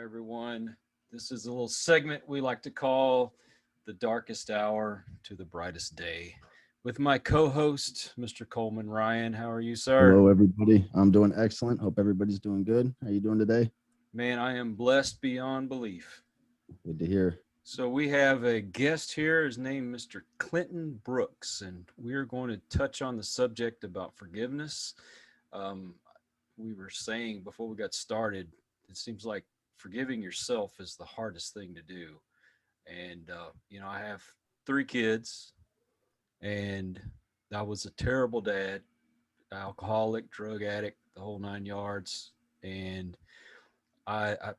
everyone. This is a little segment we like to call the darkest hour to the brightest day with my co host, Mr. Coleman Ryan. How are you, sir? Hello, everybody. I'm doing excellent. Hope everybody's doing good. How you doing today? Man, I am blessed beyond belief. Good to hear. So, we have a guest here. His name is Mr. Clinton Brooks, and we're going to touch on the subject about forgiveness. Um, we were saying before we got started, it seems like forgiving yourself is the hardest thing to do. And, I have three kids, and I was a terrible dad, alcoholic, drug addict, the whole nine yards. And I, I,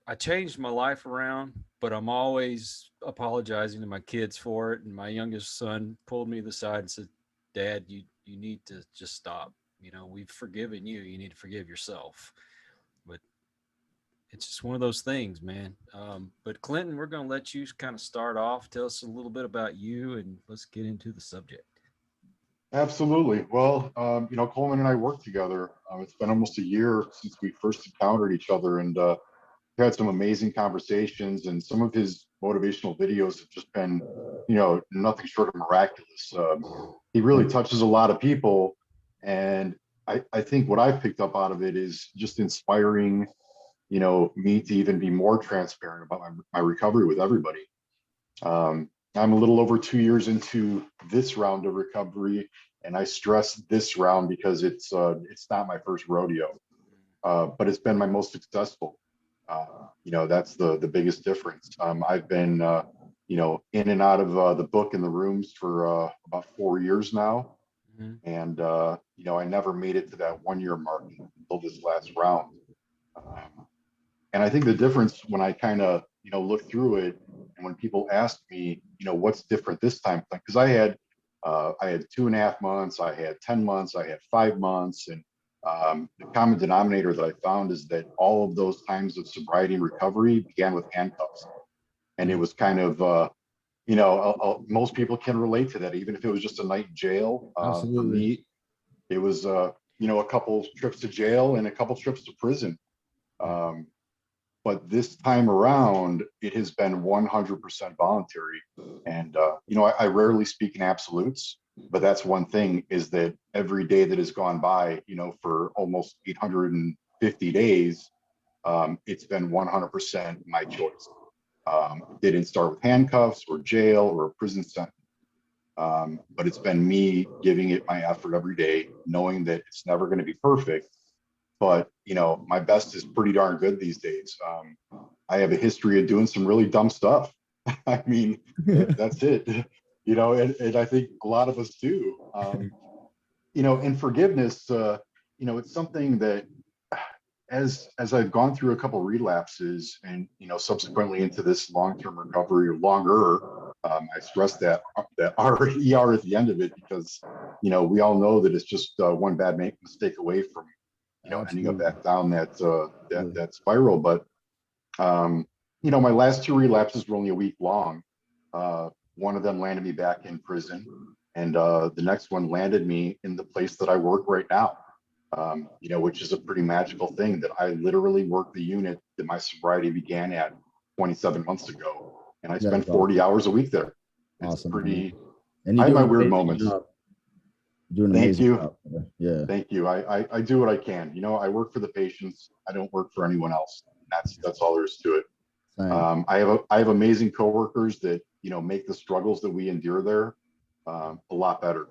I changed my life around, but I'm always apologizing to my kids for it. And my youngest son pulled me to the side and said, Dad, you need to just stop. We've forgiven you. You need to forgive yourself. But it's just one of those things, man. But Clinton, we're going to let you kind of start off. Tell us a little bit about you, and let's get into the subject. Absolutely. Well, Coleman and I worked together. It's been almost a year since we first encountered each other, and had some amazing conversations. And some of his motivational videos have just been, nothing short of miraculous. He really touches a lot of people, and I think what I've picked up out of it is just inspiring, me to even be more transparent about my recovery with everybody. I'm a little over 2 years into this round of recovery, and I stress this round because it's not my first rodeo, but it's been my most successful. That's the biggest difference. I've been in and out of the book and the rooms for about 4 years now, and I never made it to that 1 year mark until this last round. And I think the difference when I kind of look through it, and when people ask me, what's different this time, because I had 2.5 months, I had 10 months, I had 5 months, and the common denominator that I found is that all of those times of sobriety and recovery began with handcuffs, and it was kind of most people can relate to that, even if it was just a night in jail. For me, it was a couple trips to jail and a couple trips to prison. But this time around, it has been 100% voluntary. And, I rarely speak in absolutes, but that's one thing, is that every day that has gone by, for almost 850 days, it's been 100% my choice. Didn't start with handcuffs or jail or a prison sentence. But it's been me giving it my effort every day, knowing that it's never going to be perfect. But, my best is pretty darn good these days. I have a history of doing some really dumb stuff. I mean, that's it, and I think a lot of us do. And forgiveness, it's something that as I've gone through a couple relapses and, subsequently into this long-term recovery or longer, I stress that ER at the end of it, because, we all know that it's just one bad mistake away from ending up back down that spiral. But my last two relapses were only a week long. One of them landed me back in prison, and the next one landed me in the place that I work right now. Which is a pretty magical thing, that I literally work the unit that my sobriety began at 27 months ago, and I spend 40 hours a week there. It's awesome. Pretty. And I have my weird moments. Doing Thank you. Job. Yeah. Thank you. I do what I can. I work for the patients. I don't work for anyone else. That's all there is to it. I have amazing coworkers that make the struggles that we endure there a lot better.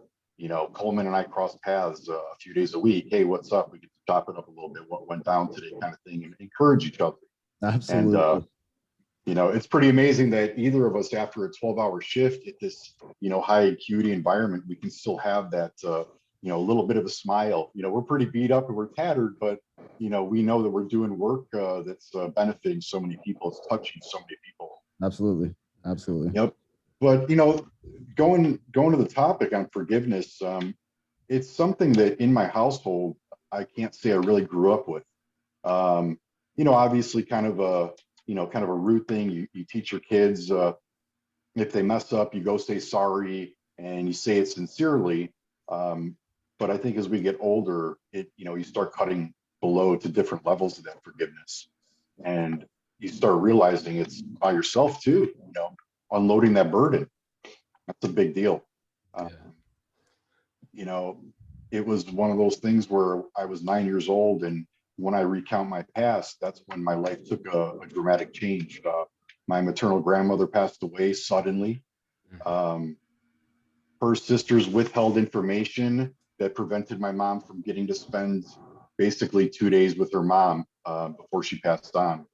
Coleman and I cross paths a few days a week. Hey, what's up? We get to chop it up a little bit. What went down today, kind of thing, and encourage each other. Absolutely. And it's pretty amazing that either of us, after a 12-hour shift at this high acuity environment, we can still have that a little bit of a smile. We're pretty beat up and we're tattered, but we know that we're doing work that's benefiting so many people. It's touching so many people. Absolutely. Yep. But going to the topic on forgiveness, it's something that in my household I can't say I really grew up with. Obviously, kind of a root thing. You teach your kids, if they mess up, you go say sorry, and you say it sincerely. But I think as we get older, you start cutting below to different levels of that forgiveness. And you start realizing it's by yourself too, unloading that burden. That's a big deal. Yeah. It was one of those things where I was 9 years old, and when I recount my past, that's when my life took a dramatic change. My maternal grandmother passed away suddenly. Her sisters withheld information that prevented my mom from getting to spend basically 2 days with her mom before she passed on.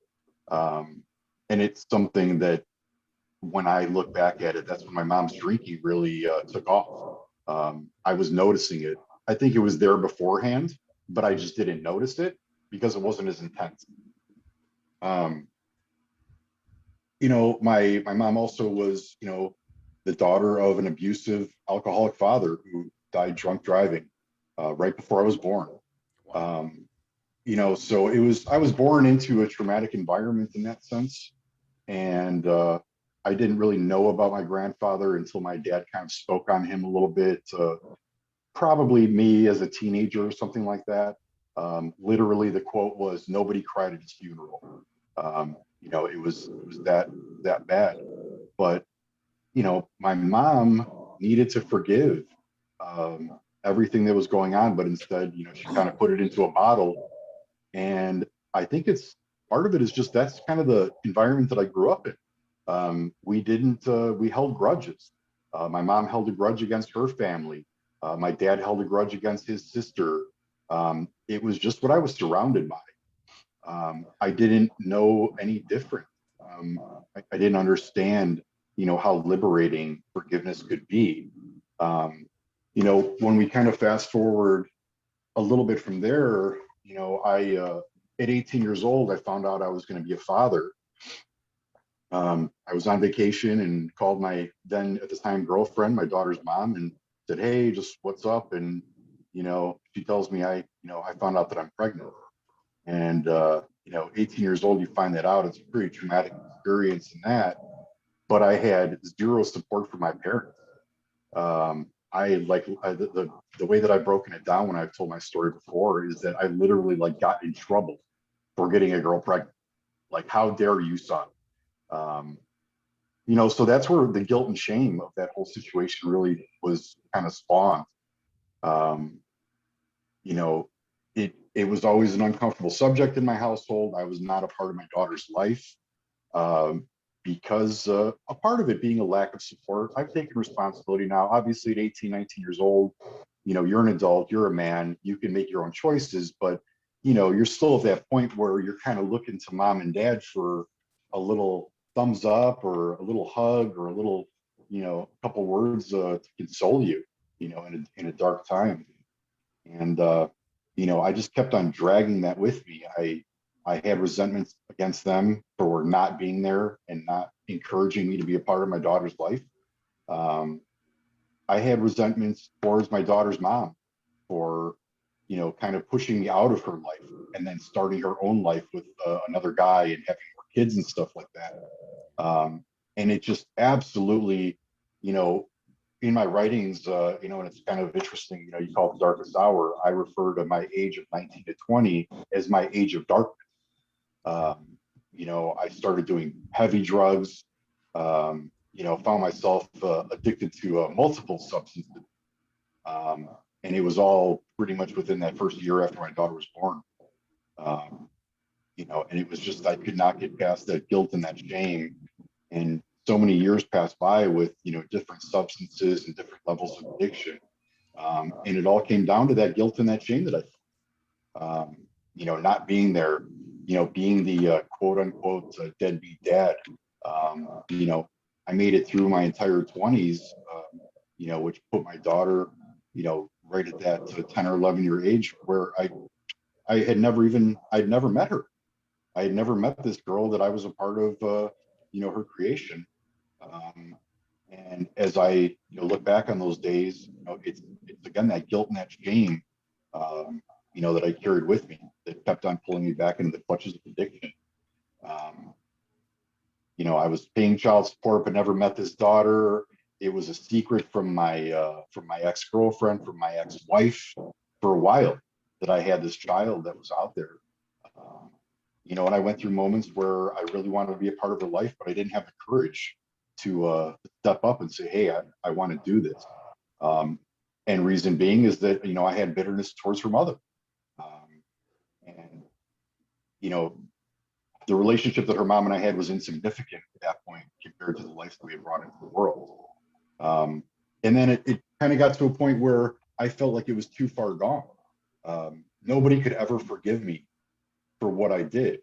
And it's something that when I look back at it, that's when my mom's drinking really took off. I was noticing it. I think it was there beforehand, but I just didn't notice it because it wasn't as intense. My mom also was, the daughter of an abusive alcoholic father who died drunk driving right before I was born. So I was born into a traumatic environment in that sense. And I didn't really know about my grandfather until my dad kind of spoke on him a little bit, probably me as a teenager or something like that. Literally the quote was, "Nobody cried at his funeral." It was that bad. But my mom needed to forgive everything that was going on, but instead, she kind of put it into a bottle. And I think it's part of it is just that's kind of the environment that I grew up in. We held grudges. My mom held a grudge against her family. My dad held a grudge against his sister. It was just what I was surrounded by. I didn't know any different. I didn't understand, how liberating forgiveness could be. When we kind of fast forward a little bit from there, at 18 years old, I found out I was going to be a father. I was on vacation and called my then at the time girlfriend, my daughter's mom, and said, "Hey, just what's up?" And she tells me I found out that I'm pregnant. And 18 years old, you find that out. It's a pretty traumatic experience in that. But I had zero support from my parents. The way that I've broken it down when I've told my story before is that I literally got in trouble for getting a girl pregnant. Like, how dare you, son? So that's where the guilt and shame of that whole situation really was kind of spawned. It was always an uncomfortable subject in my household. I was not a part of my daughter's life because a part of it being a lack of support. I've taken responsibility now. Obviously, at 18, 19 years old, you're an adult, you're a man, you can make your own choices, but you're still at that point where you're kind of looking to mom and dad for a little thumbs up or a little hug or a little, couple words to console you, in a dark time. And I just kept on dragging that with me. I had resentments against them for not being there and not encouraging me to be a part of my daughter's life. I had resentments towards my daughter's mom for, kind of pushing me out of her life and then starting her own life with another guy and having more kids and stuff like that. And it just absolutely, in my writings, and it's kind of interesting, you call it the darkest hour. I refer to my age of 19 to 20 as my age of darkness. I started doing heavy drugs, found myself addicted to multiple substances. And it was all pretty much within that first year after my daughter was born. And it was just, I could not get past that guilt and that shame. And so many years passed by with, different substances and different levels of addiction. And it all came down to that guilt and that shame that I felt. Not being there, being the quote unquote deadbeat dad. I made it through my entire 20s, which put my daughter, right at that 10 or 11-year age where I'd never met her. I had never met this girl that I was a part of, her creation. And as I look back on those days, it's again that guilt and that shame, that I carried with me that kept on pulling me back into the clutches of addiction. I was paying child support but never met this daughter. It was a secret from my ex-girlfriend, from my ex-wife for a while that I had this child that was out there. And I went through moments where I really wanted to be a part of her life, but I didn't have the courage to step up and say, hey, I want to do this. And reason being is that, I had bitterness towards her mother. And, the relationship that her mom and I had was insignificant at that point compared to the life that we had brought into the world. And then it kind of got to a point where I felt like it was too far gone. Nobody could ever forgive me for what I did.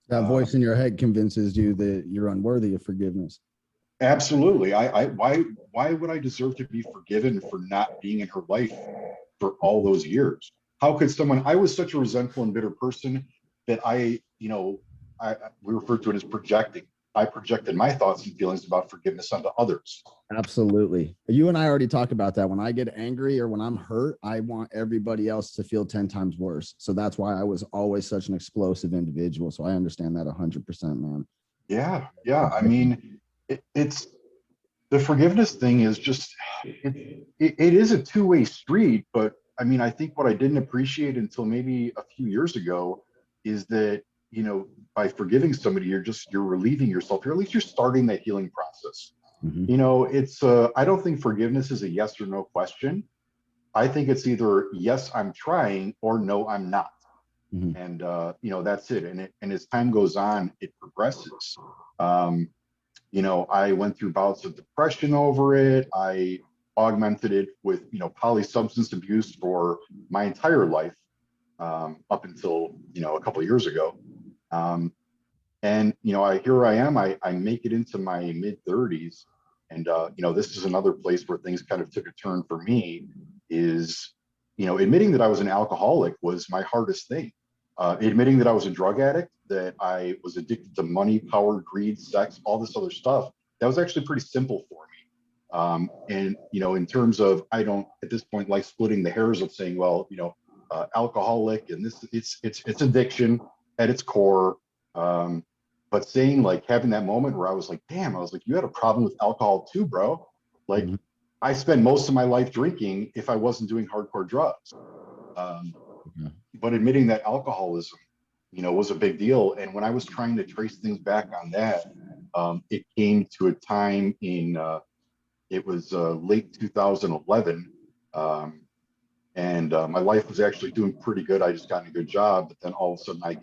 That voice in your head convinces you that you're unworthy of forgiveness. Absolutely. Why would I deserve to be forgiven for not being in her life for all those years? How could I was such a resentful and bitter person that we refer to it as projecting. I projected my thoughts and feelings about forgiveness onto others. Absolutely. You and I already talked about that. When I get angry or when I'm hurt, I want everybody else to feel 10 times worse. So that's why I was always such an explosive individual. So I understand that 100%, man. Yeah. I mean, it's the forgiveness thing is just, it is a two-way street. But I mean, I think what I didn't appreciate until maybe a few years ago is that, by forgiving somebody, you're relieving yourself, or at least you're starting that healing process. It's I don't think forgiveness is a yes or no question. I think it's either yes, I'm trying, or no, I'm not. And that's it. And as time goes on, it progresses. I went through bouts of depression over it. I augmented it with poly substance abuse for my entire life, up until a couple of years ago. And here I am. I make it into my mid 30s, and this is another place where things kind of took a turn for me. Is admitting that I was an alcoholic was my hardest thing. Admitting that I was a drug addict, that I was addicted to money, power, greed, sex, all this other stuff, that was actually pretty simple for me. And in terms of, I don't at this point like splitting the hairs of saying, well, alcoholic and this, it's addiction at its core. But saying, like, having that moment where I was like, damn, I was like, you had a problem with alcohol too, bro. Like, I spent most of my life drinking if I wasn't doing hardcore drugs. But admitting that alcoholism, was a big deal. And when I was trying to trace things back on that, it came to a time in, it was late 2011. And my life was actually doing pretty good. I just got a good job, but then all of a sudden I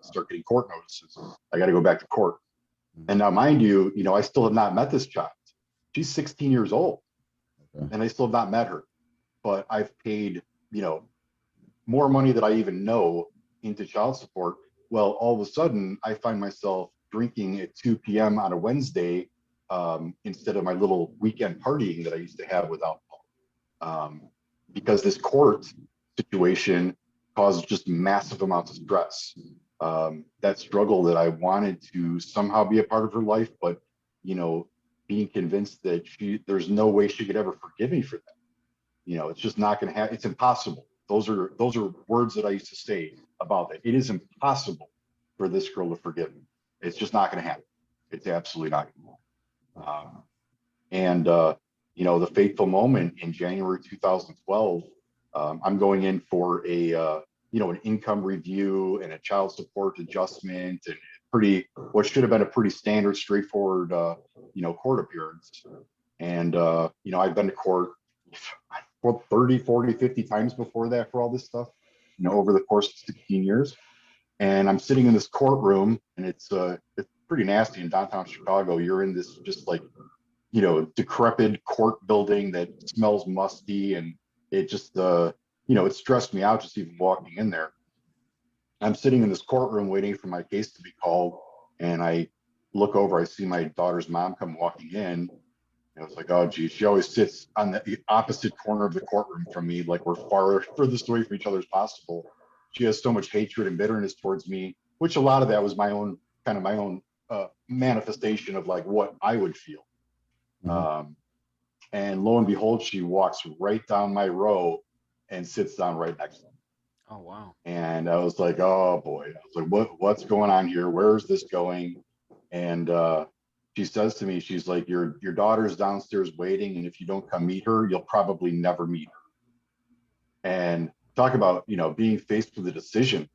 start getting court notices. I got to go back to court. And now, mind you, I still have not met this child. She's 16 years old, and I still have not met her. But I've paid, more money than I even know into child support. Well, all of a sudden I find myself drinking at 2 p.m. on a Wednesday, instead of my little weekend partying that I used to have with alcohol. Because this court situation caused just massive amounts of stress. That struggle that I wanted to somehow be a part of her life, but being convinced that there's no way she could ever forgive me for that. It's just not going to happen. It's impossible. Those are words that I used to say about that. It is impossible for this girl to forgive me. It's just not going to happen. It's absolutely not going to happen. And the fateful moment in January 2012, I'm going in for an income review and a child support adjustment, and what should have been a pretty standard, straightforward, court appearance. And, I've been to court 30, 40, 50 times before that for all this stuff, over the course of 16 years. And I'm sitting in this courtroom, and it's pretty nasty in downtown Chicago. You're in this just like, decrepit court building that smells musty, and it just, it stressed me out just even walking in there. I'm sitting in this courtroom waiting for my case to be called, and I look over, I see my daughter's mom come walking in, and I was like, oh geez, she always sits on the opposite corner of the courtroom from me, like we're furthest away from each other as possible. She has so much hatred and bitterness towards me, which a lot of that was my own manifestation of like what I would feel. And lo and behold, she walks right down my row and sits down right next to me. Oh, wow. And I was like, oh boy. I was like, what's going on here? Where is this going? And she says to me, she's like, your daughter's downstairs waiting, and if you don't come meet her, you'll probably never meet her. And talk about, being faced with a decision.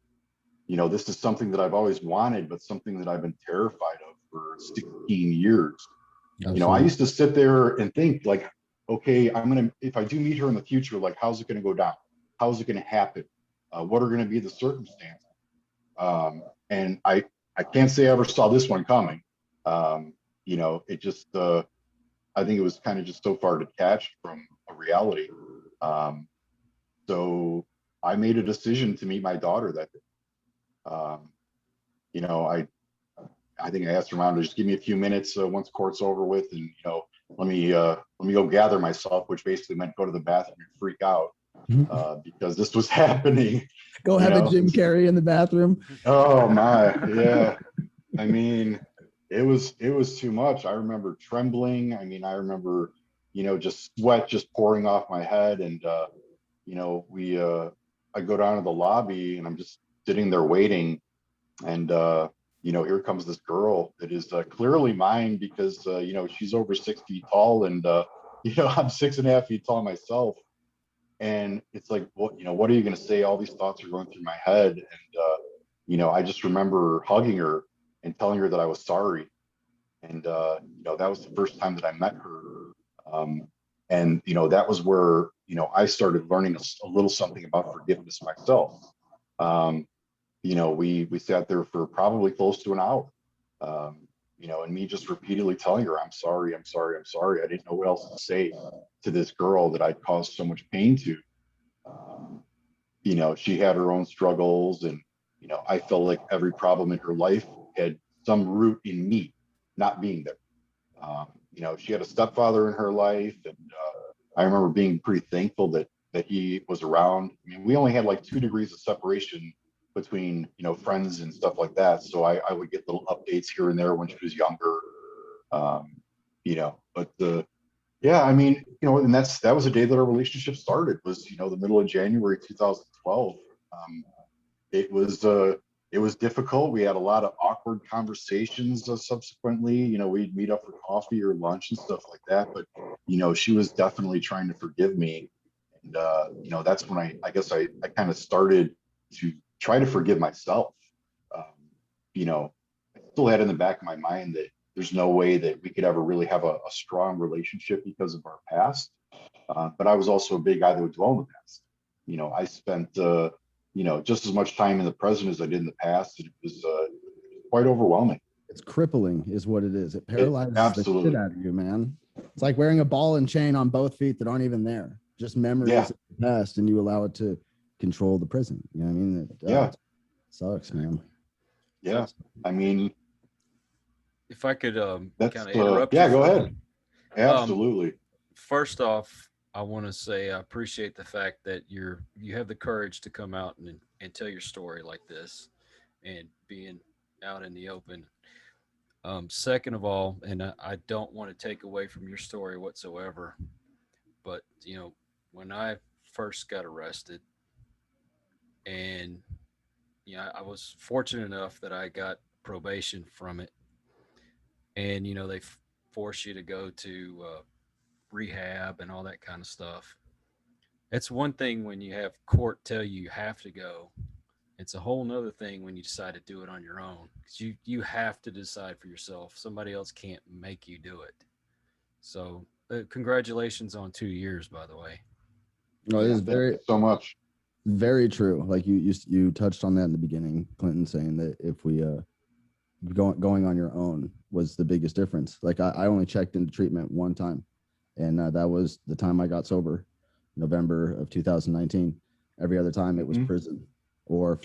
this is something that I've always wanted, but something that I've been terrified of for 16 years. I used to sit there and think like, okay, if I do meet her in the future, like, how's it going to go down? How's it going to happen? What are going to be the circumstances? And I can't say I ever saw this one coming. It just, I think it was kind of just so far detached from a reality. So I made a decision to meet my daughter that day. I think I asked her mom to just give me a few minutes once court's over with, and let me go gather myself, which basically meant go to the bathroom and freak out because this was happening. Go have a Jim Carrey in the bathroom. Oh my, yeah. I mean, it was too much. I remember trembling. I mean, I remember, just sweat just pouring off my head, and I go down to the lobby and I'm just sitting there waiting, and here comes this girl that is clearly mine because she's over 6 feet tall, and I'm 6.5 feet tall myself. And it's like, what are you going to say? All these thoughts are going through my head. And, I just remember hugging her and telling her that I was sorry. And, that was the first time that I met her. And, that was where, I started learning a little something about forgiveness myself. We sat there for probably close to an hour, and me just repeatedly telling her, I'm sorry, I'm sorry, I'm sorry. I didn't know what else to say to this girl that I'd caused so much pain to. She had her own struggles, and, I felt like every problem in her life had some root in me not being there. She had a stepfather in her life, and I remember being pretty thankful that he was around. I mean, we only had like 2 degrees of separation between friends and stuff like that, so I would get little updates here and there when she was younger. But yeah, I mean, and that was the day that our relationship started, was the middle of January 2012. It was difficult. We had a lot of awkward conversations subsequently. We'd meet up for coffee or lunch and stuff like that, but she was definitely trying to forgive me. And that's when I guess I kind of started to try to forgive myself. I still had in the back of my mind that there's no way that we could ever really have a strong relationship because of our past. But I was also a big guy that would dwell in the past. I spent, just as much time in the present as I did in the past. It was quite overwhelming. It's crippling is what it is. It paralyzes the Absolutely. shit out of you, man. It's like wearing a ball and chain on both feet that aren't even there. Just memories of the past, and you allow it to control the present. You know what I mean? It sucks, man. Yeah. I mean, if I could kind of interrupt you. Yeah, go ahead. Absolutely. First off, I want to say I appreciate the fact that you have the courage to come out and tell your story like this, and being out in the open. Second of all, and I don't want to take away from your story whatsoever, but when I first got arrested, and I was fortunate enough that I got probation from it, and they force you to go to rehab and all that kind of stuff. It's one thing when you have court tell you have to go. It's a whole nother thing when you decide to do it on your own, because you have to decide for yourself. Somebody else can't make you do it. So congratulations on 2 years, by the way. No, it is thank you so much. Very true. Like you touched on that in the beginning, Clinton, saying that if we going on your own was the biggest difference. Like I only checked into treatment one time, and that was the time I got sober, November of 2019. Every other time it was prison or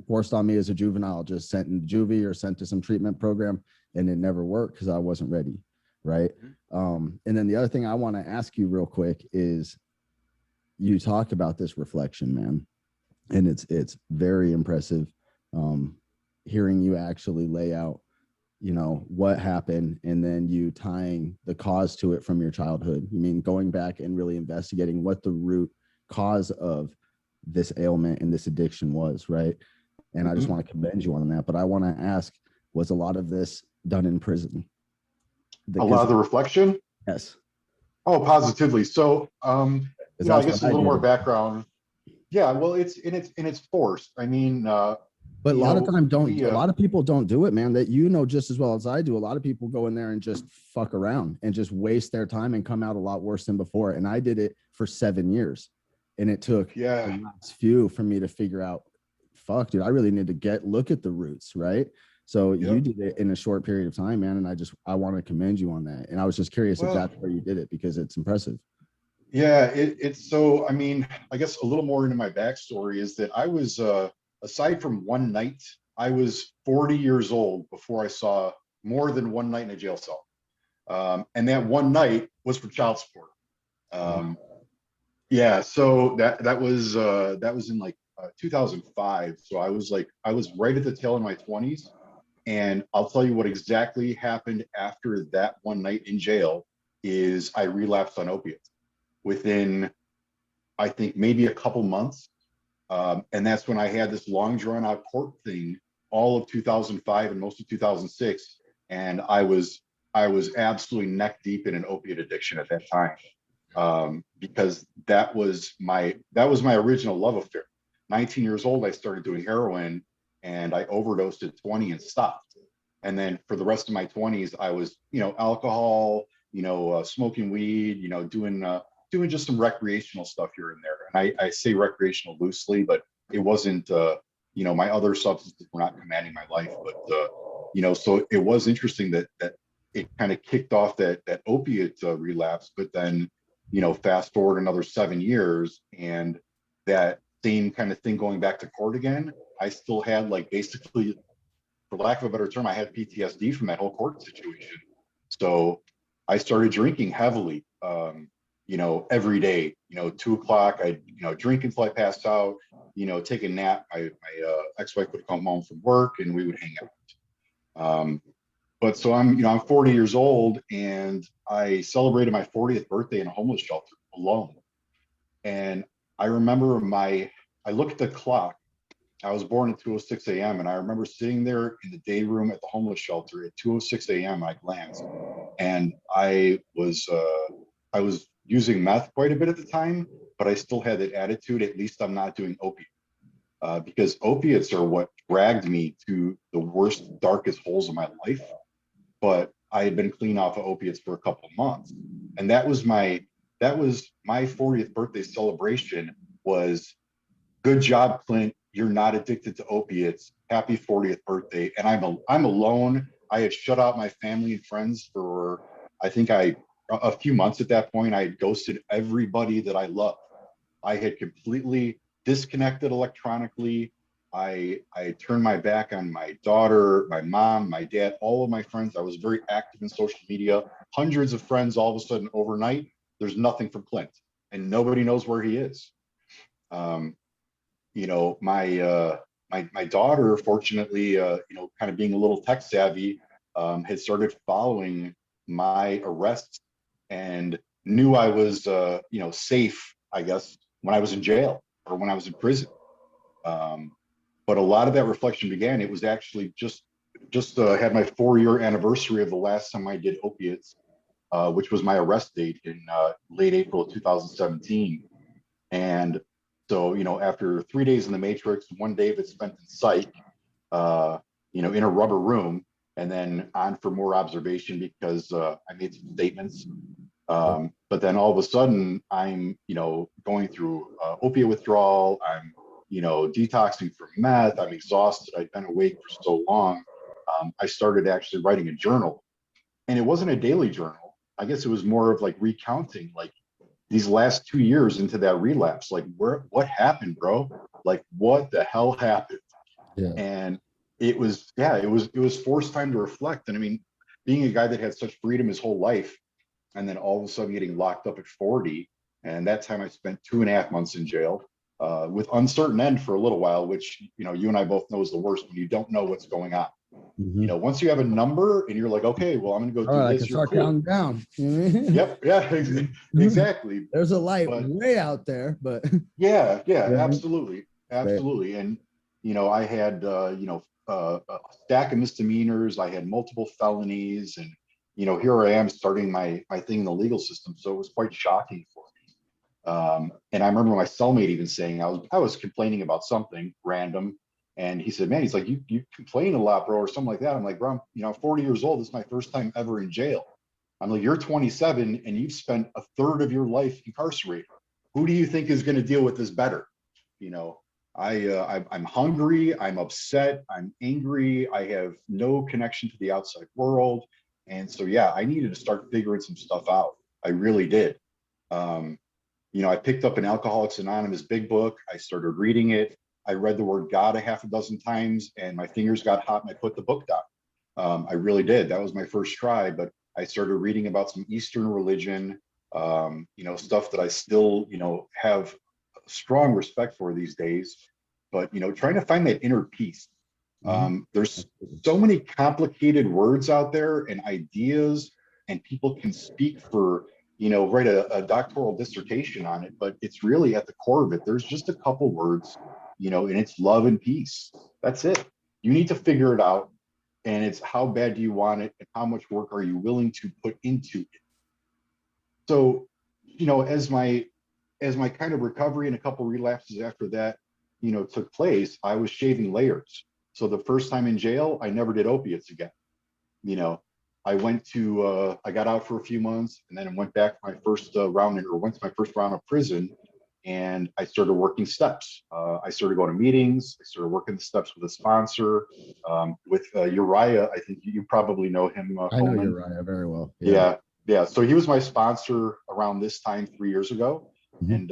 forced on me as a juvenile, just sent in juvie or sent to some treatment program, and it never worked because I wasn't ready, right? And then the other thing I want to ask you real quick is, you talk about this reflection, man, and it's very impressive hearing you actually lay out what happened, and then you tying the cause to it from your childhood. You mean going back and really investigating what the root cause of this ailment and this addiction was, right? And I just want to commend you on that, but I want to ask, was a lot of this done in prison? A lot of the reflection? Yes. Oh, positively. So I guess a little more background. Yeah, well, it's forced. I mean, But a You lot of know, time don't we, a lot of people don't do it, man. That you know just as well as I do. A lot of people go in there and just fuck around and just waste their time and come out a lot worse than before. And I did it for 7 years, and it took yeah, the last few for me to figure out, fuck, dude, I really need to look at the roots, right? So you yep. did it in a short period of time, man, and I want to commend you on that. And I was just curious if Well, that's where you did it because it's impressive. yeah, it's so, I mean, I guess a little more into my backstory is that I was, aside from one night, I was 40 years old before I saw more than one night in a jail cell. And that one night was for child support. Um, yeah, so that was in like 2005. So I was right at the tail of my 20s. And I'll tell you what exactly happened after that one night in jail is I relapsed on opiates within, I think, maybe a couple months. And that's when I had this long drawn out court thing all of 2005 and most of 2006. And I was absolutely neck deep in an opiate addiction at that time. Because that was my original love affair. 19 years old, I started doing heroin and I overdosed at 20 and stopped. And then for the rest of my 20s, I was, you know, alcohol, you know, smoking weed, you know, doing just some recreational stuff here and there. And I say recreational loosely, but it wasn't, you know, my other substances were not commanding my life. But, you know, so it was interesting that it kind of kicked off that opiate relapse. But then, you know, fast forward another 7 years and that same kind of thing going back to court again, I still had like basically, for lack of a better term, I had PTSD from that whole court situation. So I started drinking heavily, you know, every day, you know, 2 o'clock, I, you know, drink until I passed out, you know, take a nap. My ex-wife would come home from work and we would hang out. But so I'm, you know, I'm 40 years old and I celebrated my 40th birthday in a homeless shelter alone. And I remember I looked at the clock. I was born at 2:06 a.m. and I remember sitting there in the day room at the homeless shelter at 2:06 a.m. I glanced and I was using meth quite a bit at the time, but I still had that attitude. At least I'm not doing opiate, because opiates are what dragged me to the worst, darkest holes of my life. But I had been clean off of opiates for a couple of months, and that was my 40th birthday celebration. Was good job, Clint. You're not addicted to opiates. Happy 40th birthday. And I'm alone. I had shut out my family and friends for I think a few months at that point. I had ghosted everybody that I loved. I had completely disconnected electronically. I turned my back on my daughter, my mom, my dad, all of my friends. I was very active in social media. Hundreds of friends all of a sudden overnight. There's nothing from Clint, and nobody knows where he is. Um, you know, my daughter, fortunately, you know, kind of being a little tech savvy, had started following my arrests and knew I was, you know, safe, I guess, when I was in jail or when I was in prison. Um, but a lot of that reflection began. It was actually just had my 4 year anniversary of the last time I did opiates, which was my arrest date in late April of 2017. And so, you know, after 3 days in the Matrix, one day of it spent in psych, you know, in a rubber room, and then on for more observation because I made some statements. But then all of a sudden, I'm, you know, going through opiate withdrawal. I'm, you know, detoxing from meth. I'm exhausted. I've been awake for so long. I started actually writing a journal, and it wasn't a daily journal. I guess it was more of like recounting, like these last 2 years into that relapse, like what happened, bro? Like what the hell happened? Yeah. And it was, yeah, it was forced time to reflect. And I mean, being a guy that had such freedom his whole life, and then all of a sudden getting locked up at 40, and that time I spent 2.5 months in jail, with uncertain end for a little while, which, you know, you and I both know is the worst when you don't know what's going on. You Mhm. know, once you have a number and you're like, okay, well, I'm going to go All do right, I can this, you're start cool. counting down. You know what I mean? Yep. Yeah, exactly. There's a light But way out there, but yeah, yeah, yeah, absolutely, right. absolutely. And you know, I had you know, a stack of misdemeanors. I had multiple felonies, and you know, here I am starting my thing in the legal system. So it was quite shocking for me. And I remember my cellmate even saying I was complaining about something random, And he said, man, he's like, you complain a lot, bro, or something like that. I'm like, bro, I'm 40 years old. This is my first time ever in jail. I'm like, you're 27 and you've spent a third of your life incarcerated. Who do you think is going to deal with this better? You know, I'm hungry, I'm upset, I'm angry, I have no connection to the outside world. And so, yeah, I needed to start figuring some stuff out. I really did. I picked up an Alcoholics Anonymous big book. I started reading it. I read the word God a half a dozen times and my fingers got hot and I put the book down. I really did. That was my first try, but I started reading about some Eastern religion, stuff that I still, have strong respect for these days, but, trying to find that inner peace. There's so many complicated words out there and ideas, and people can speak for, write a doctoral dissertation on it, but it's really at the core of it. There's just a couple words, and it's love and peace. That's it. You need to figure it out. And it's how bad do you want it and how much work are you willing to put into it? So, as my kind of recovery and a couple relapses after that, took place, I was shaving layers. So the first time in jail, I never did opiates again. I got out for a few months and then went back to my first went to my first round of prison, and I started working steps. I started going to meetings. I started working the steps with a sponsor, with Uriah. I think you probably know him. I know Uriah very well. Yeah. So he was my sponsor around this time 3 years ago, and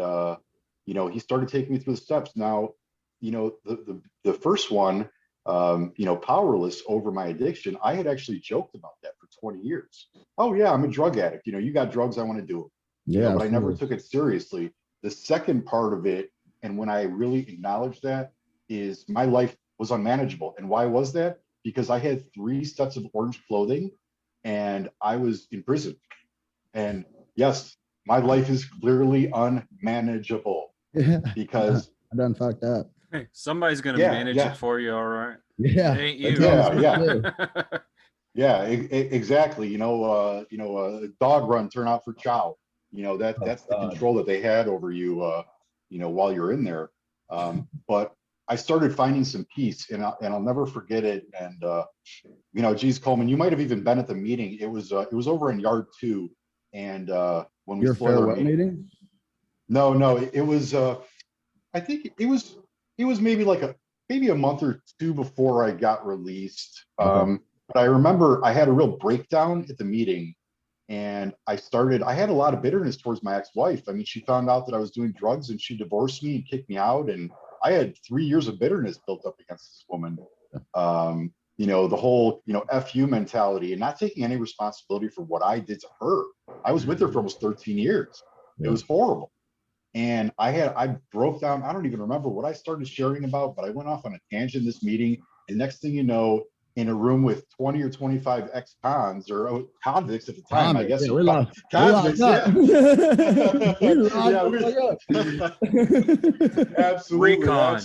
he started taking me through the steps. Now, the first one, powerless over my addiction. I had actually joked about that for 20 years. Oh yeah, I'm a drug addict. You got drugs, I want to do it. Yeah, but I never took it seriously. The second part of it, and when I really acknowledged that, is my life was unmanageable. And why was that? Because I had 3 sets of orange clothing and I was in prison. And yes, my life is clearly unmanageable because I done fucked up. Hey, somebody's gonna manage it for you, all right? Yeah, It ain't you. Yeah, exactly. A dog run turn out for chow. That's the control that they had over you, while you're in there. But I started finding some peace, and I'll never forget it. And geez, Coleman, you might have even been at the meeting. It was over in Yard 2, and when we split our meeting. No, it was. I think it was maybe a month or 2 before I got released. But I remember I had a real breakdown at the meeting, and I had a lot of bitterness towards my ex-wife. I mean, she found out that I was doing drugs and she divorced me and kicked me out. And I had 3 years of bitterness built up against this woman. The whole, F you mentality and not taking any responsibility for what I did to her. I was with her for almost 13 years. It was horrible. And I broke down. I don't even remember what I started sharing about, but I went off on a tangent in this meeting. And next thing you know, in a room with 20 or 25 ex-cons or convicts at the time, I guess. Yeah, we're locked. Convicts, Absolutely. Recon.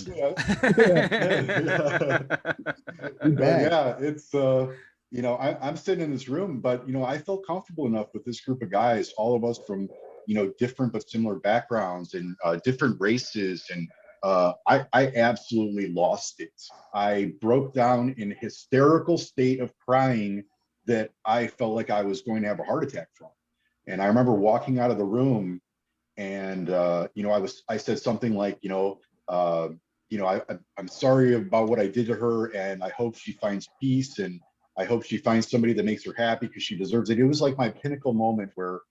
Yeah, it's I'm sitting in this room, but I felt comfortable enough with this group of guys, all of us from different but similar backgrounds and different races, and I absolutely lost it. I broke down in a hysterical state of crying that I felt like I was going to have a heart attack from. And I remember walking out of the room, and I said something like, I'm sorry about what I did to her, and I hope she finds peace, and I hope she finds somebody that makes her happy because she deserves it. It was like my pinnacle moment where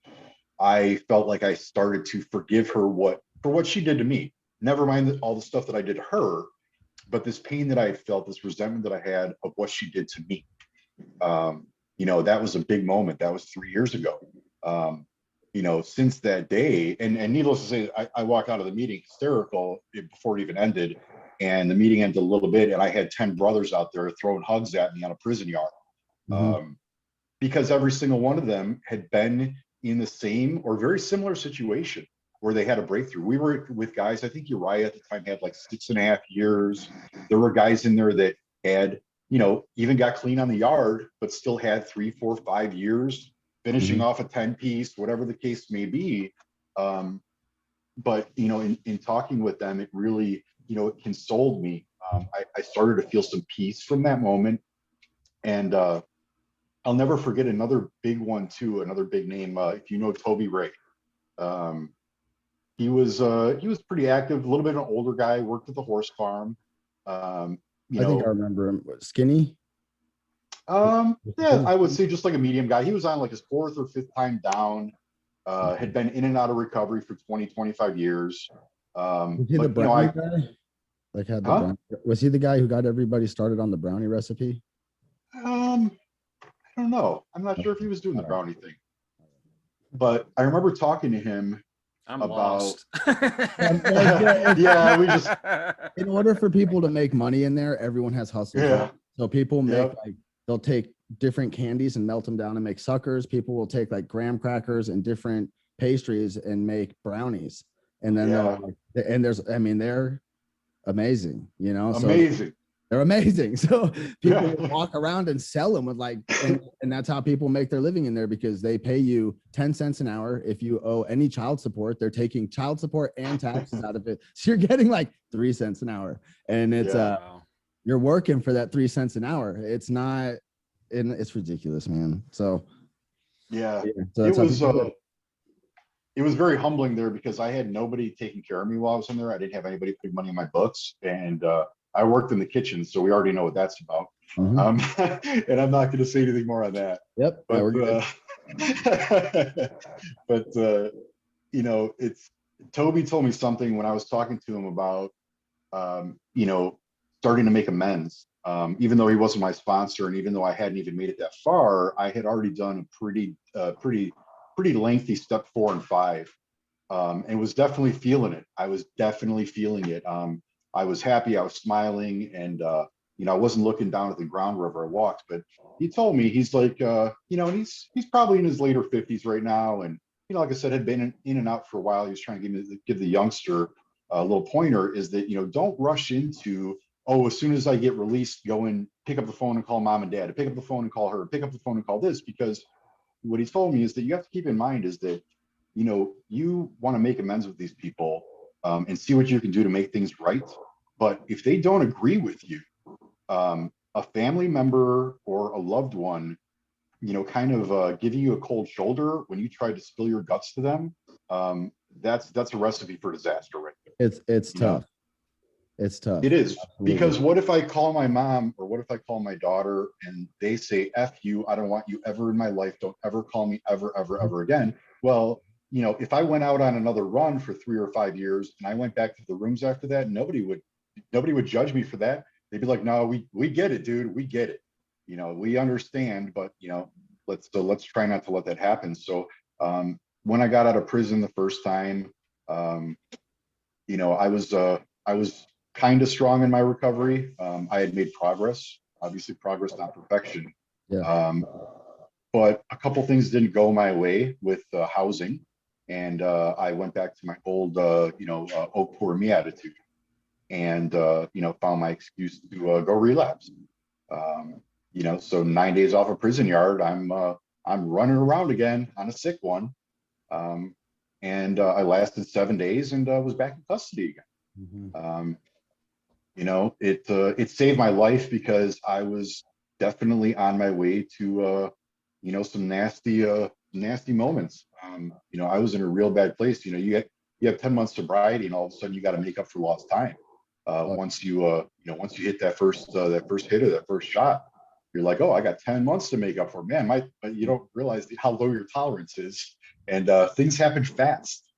I felt like I started to forgive her for what she did to me. Never mind all the stuff that I did to her, but this pain that I had felt, this resentment that I had of what she did to me. That was a big moment. That was 3 years ago. Since that day, and needless to say, I walk out of the meeting hysterical before it even ended, and the meeting ended a little bit, and I had 10 brothers out there throwing hugs at me on a prison yard, because every single one of them had been in the same or very similar situation where they had a breakthrough. We were with guys, I think Uriah at the time had like 6.5 years. There were guys in there that had, even got clean on the yard, but still had 3, 4, 5 years, finishing off a 10-piece, whatever the case may be. But, in talking with them, it really, it consoled me. I started to feel some peace from that moment. And I'll never forget another big one too, another big name. If you know Toby Ray, um, he was pretty active, a little bit of an older guy, worked at the horse farm. I think I remember him. Skinny? Yeah, I would say just like a medium guy. He was on like his fourth or fifth time down, had been in and out of recovery for 20, 25 years. Was he the But you know, brownie guy? Like had the brownie, was he the guy who got everybody started on the brownie recipe? I don't know. I'm not sure if he was doing the brownie thing, but I remember talking to him I'm about lost. yeah, we just In order for people to make money in there, everyone has hustles. yeah. Right? So people make Yep. like they'll take different candies and melt them down and make suckers. People will take like graham crackers and different pastries and make brownies. And then Yeah. and there's, I mean, they're amazing, you know. So Amazing. they're amazing. So people Yeah. walk around and sell them with like, and that's how people make their living in there, because they pay you 10 cents an hour. If you owe any child support, they're taking child support and taxes out of it. So you're getting like 3 cents an hour, and it's Yeah. you're working for that 3 cents an hour. It's not, and it's ridiculous, man. So Yeah. so It that's how was people do it. it was very humbling there because I had nobody taking care of me while I was in there. I didn't have anybody putting money in my books, and I worked in the kitchen, so we already know what that's about. And I'm not going to say anything more on that. Yep. Yeah, But we're good. but you know, it's Toby told me something when I was talking to him about you know, starting to make amends. Even though he wasn't my sponsor, and even though I hadn't even made it that far, I had already done a pretty lengthy step 4 and 5, and was definitely feeling it. I was definitely feeling it. I was happy. I was smiling, and you know, I wasn't looking down at the ground wherever I walked. But he told me, he's like, you know, and he's probably in his later 50s right now, and you know, like I said, had been in and out for a while. He was trying to give the youngster a little pointer, is that, you know, don't rush into, oh, as soon as I get released, go and pick up the phone and call mom and dad, pick up the phone and call her, pick up the phone and call this. Because what he told me is that you have to keep in mind is that, you know, you want to make amends with these people, and see what you can do to make things right. But if they don't agree with you, a family member or a loved one, you know, kind of giving you a cold shoulder when you try to spill your guts to them, that's a recipe for disaster right there. It's tough. It's tough. It is. Absolutely. Because what if I call my mom, or what if I call my daughter and they say, F you, I don't want you ever in my life. Don't ever call me ever, ever, ever again. Well, you know, if I went out on another run for 3 or 5 years and I went back to the rooms after that, nobody would judge me for that. They'd be like, no, we get it, dude. We get it. You know, we understand, but you know, let's try not to let that happen. So when I got out of prison the first time, you know, I was kind of strong in my recovery. I had made progress, obviously progress, not perfection. Yeah. But a couple things didn't go my way with housing, and I went back to my old, you know, oh poor me attitude, and you know, found my excuse to go relapse. You know, so 9 days off a prison yard, I'm running around again on a sick one, and I lasted 7 days and was back in custody again. You know, it saved my life because I was definitely on my way to you know, some nasty moments. You know, I was in a real bad place. You know, you have 10 months sobriety, and all of a sudden you got to make up for lost time. Once you once you hit that first hit or that first shot, you're like, oh, I got 10 months to make up for. Man, but you don't realize how low your tolerance is, and things happen fast.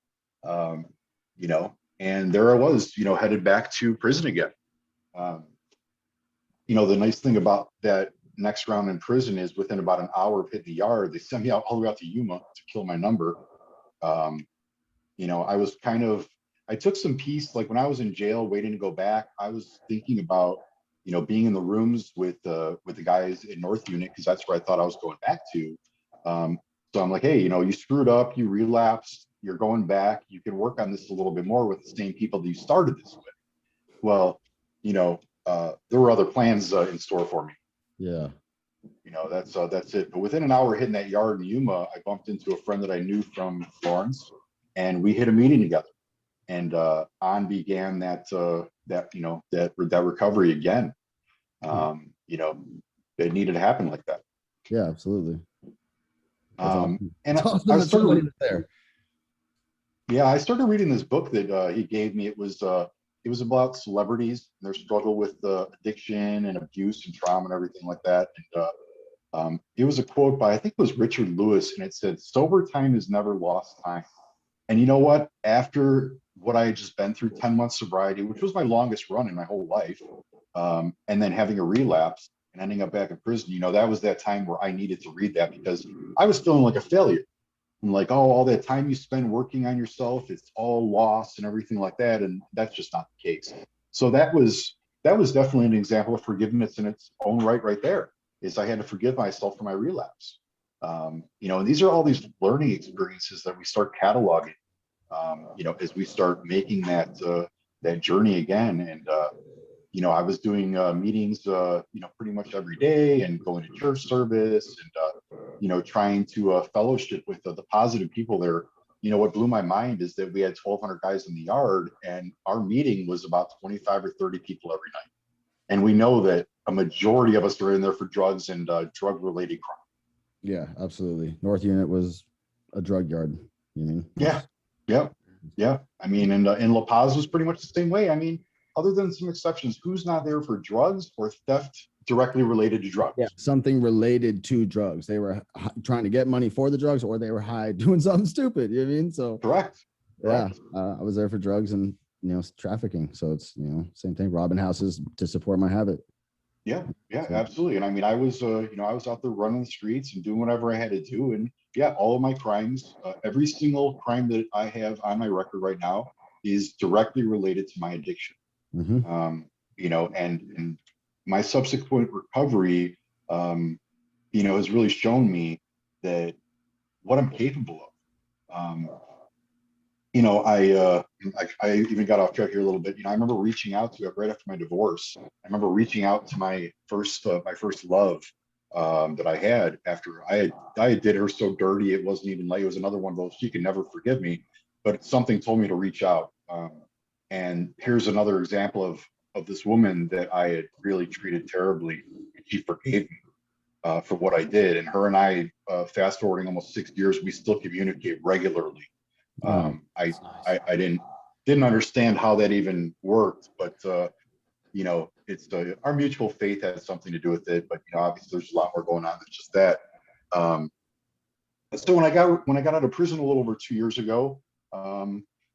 You know, and there I was, you know, headed back to prison again. You know, the nice thing about that next round in prison is within about an hour of hitting the yard, they sent me out all the way out to Yuma to kill my number. You know, I took some peace. Like when I was in jail waiting to go back, I was thinking about, you know, being in the rooms with the guys in North Unit, because that's where I thought I was going back to. So I'm like, hey, you know, you screwed up, you relapsed, you're going back, you can work on this a little bit more with the same people that you started this with. Well, you know, there were other plans in store for me. Yeah. You know, that's it. But within an hour hitting that yard in Yuma, I bumped into a friend that I knew from Florence, and we hit a meeting together. and on began that recovery again. You know, it needed to happen like that. Yeah, absolutely. That's awesome. And It's awesome I that somebody started, was there. yeah, I started reading this book that he gave me. It was about celebrities and their struggle with addiction and abuse and trauma and everything like that. And it was a quote by, I think it was Richard Lewis, and it said, "Sober time is never lost time." And you know what? After what I had just been through, 10 months sobriety, which was my longest run in my whole life, and then having a relapse and ending up back in prison, you know, that was that time where I needed to read that because I was feeling like a failure. And like, oh, all that time you spend working on yourself, it's all lost and everything like that. And that's just not the case. So that was definitely an example of forgiveness in its own right there, is I had to forgive myself for my relapse. You know, and these are all these learning experiences that we start cataloging, you know, as we start making that journey again. And you know, I was doing meetings, you know, pretty much every day, and going to church service, and you know, trying to fellowship with the positive people there. You know, what blew my mind is that we had 1,200 guys in the yard, and our meeting was about 25 or 30 people every night. And we know that a majority of us are in there for drugs and drug-related crime. Yeah, absolutely. North Unit was a drug yard. You mean? Yeah, yeah, yeah. I mean, and La Paz was pretty much the same way. I mean, other than some exceptions, who's not there for drugs or theft directly related to drugs? Yeah, something related to drugs. They were trying to get money for the drugs, or they were high doing something stupid. You know what I mean? So Correct. yeah, Correct. I was there for drugs and, you know, trafficking. So it's, you know, same thing. Robbing houses to support my habit. Yeah, yeah, So, absolutely. And I mean, I was, you know, I was out there running the streets and doing whatever I had to do. And yeah, all of my crimes, every single crime that I have on my record right now is directly related to my addiction. mhm. You know, and my subsequent recovery, you know, has really shown me that what I'm capable of. You know, I even got off track here a little bit. You know, I remember reaching out to it right after my divorce. I remember reaching out to my first love, that I had after I did her so dirty it wasn't even like, it was another one of those, she could never forgive me, but something told me to reach out. And here's another example of this woman that I had really treated terribly. She forgave me for what I did, and her and I, fast forwarding almost 6 years, we still communicate regularly. Oh, I, That's nice. I didn't understand how that even worked, but you know, it's our mutual faith has something to do with it. But you know, obviously, there's a lot more going on than just that. Um, so when I got out of prison a little over 2 years ago,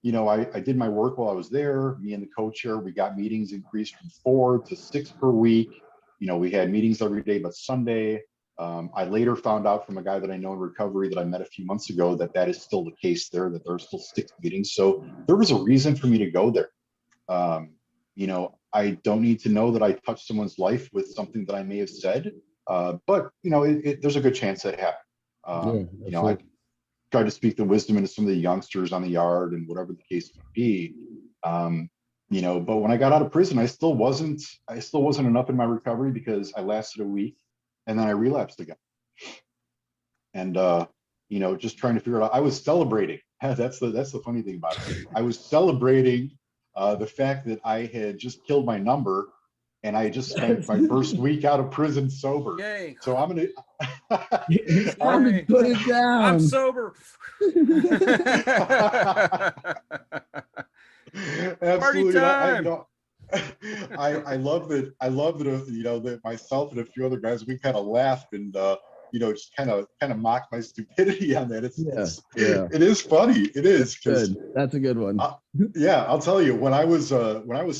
you know, I did my work while I was there. Me and the co-chair, we got meetings increased from 4 to 6 per week. You know, we had meetings every day but Sunday. I later found out from a guy that I know in recovery that I met a few months ago that that is still the case there, that there's still 6 meetings. So there was a reason for me to go there. You know, I don't need to know that I touched someone's life with something that I may have said, but you know, there's a good chance that happened. yeah, You know, I absolutely. tried to speak the wisdom into some of the youngsters on the yard and whatever the case may be. You know, but when I got out of prison, I still wasn't enough in my recovery because I lasted a week and then I relapsed again. And you know, just trying to figure it out. I was celebrating. That's the funny thing about it. I was celebrating the fact that I had just killed my number, and I had just spent my first week out of prison sober. Yay. So I'm gonna. It's time to Yay. put it down. I'm sober. Absolutely. And I, you time. know, I love that. I love that. You know, that myself and a few other guys, we kind of laughed and you know, just kind of mock my stupidity on that. Yeah. It is funny. It is because Good. That's a good one. yeah, I'll tell you, when I was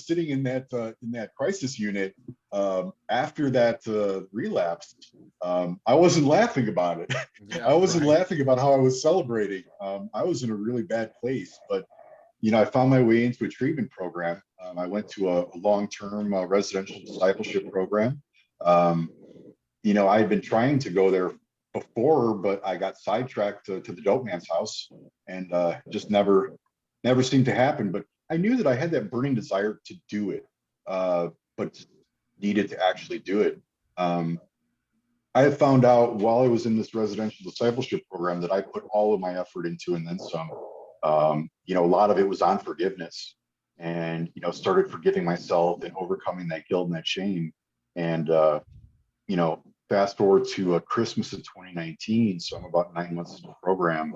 sitting in that crisis unit, after that relapse, I wasn't laughing about it. Yeah, I wasn't right. laughing about how I was celebrating. I was in a really bad place, but you know, I found my way into a treatment program. I went to a long-term residential discipleship program. Um, you know, I had been trying to go there before, but I got sidetracked to the dope man's house, and just never seemed to happen. But I knew that I had that burning desire to do it, but needed to actually do it. I had found out while I was in this residential discipleship program that I put all of my effort into and then some. You know, a lot of it was on forgiveness, and, you know, started forgiving myself and overcoming that guilt and that shame. And, you know, fast forward to Christmas of 2019. So I'm about 9 months into the program.